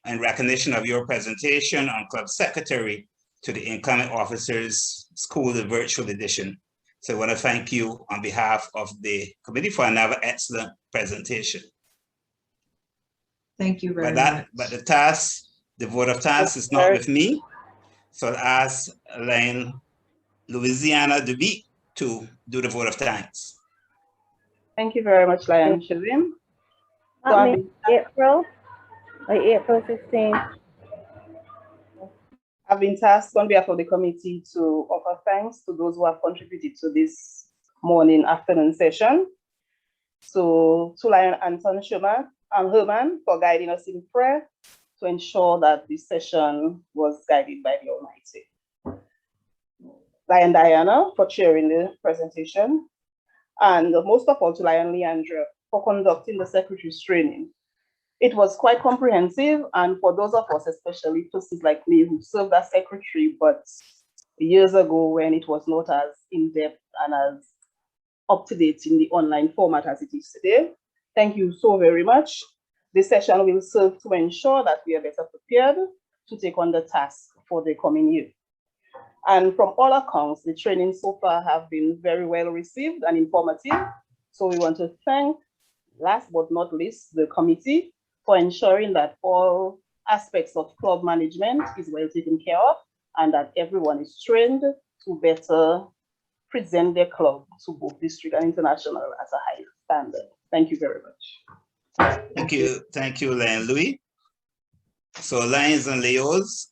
in recognition of your presentation on Club Secretary to the incoming officers school, the virtual edition. So I want to thank you on behalf of the committee for another excellent presentation. Thank you very much. But the task, the vote of thanks is not with me. So I'll ask Elaine Louisiana DeVie to do the vote of thanks. Thank you very much, Lion Shivim. April 15th. I've been tasked on behalf of the committee to offer thanks to those who have contributed to this afternoon session. So to Lion Anton Herman for guiding us in prayer to ensure that this session was guided by the Almighty. Lion Diana for chairing the presentation. And most of all to Lion Leandra for conducting the secretary's training. It was quite comprehensive, and for those of us, especially persons like me who served as secretary, but years ago when it was not as in-depth and as up-to-date in the online format as it is today. Thank you so very much. This session will serve to ensure that we are better prepared to take on the task for the coming year. And from all accounts, the training so far have been very well received and informative. So we want to thank, last but not least, the committee for ensuring that all aspects of club management is well taken care of and that everyone is trained to better present their club to both district and international as a high standard. Thank you very much. Thank you, Len Louis. So Lions and Leos,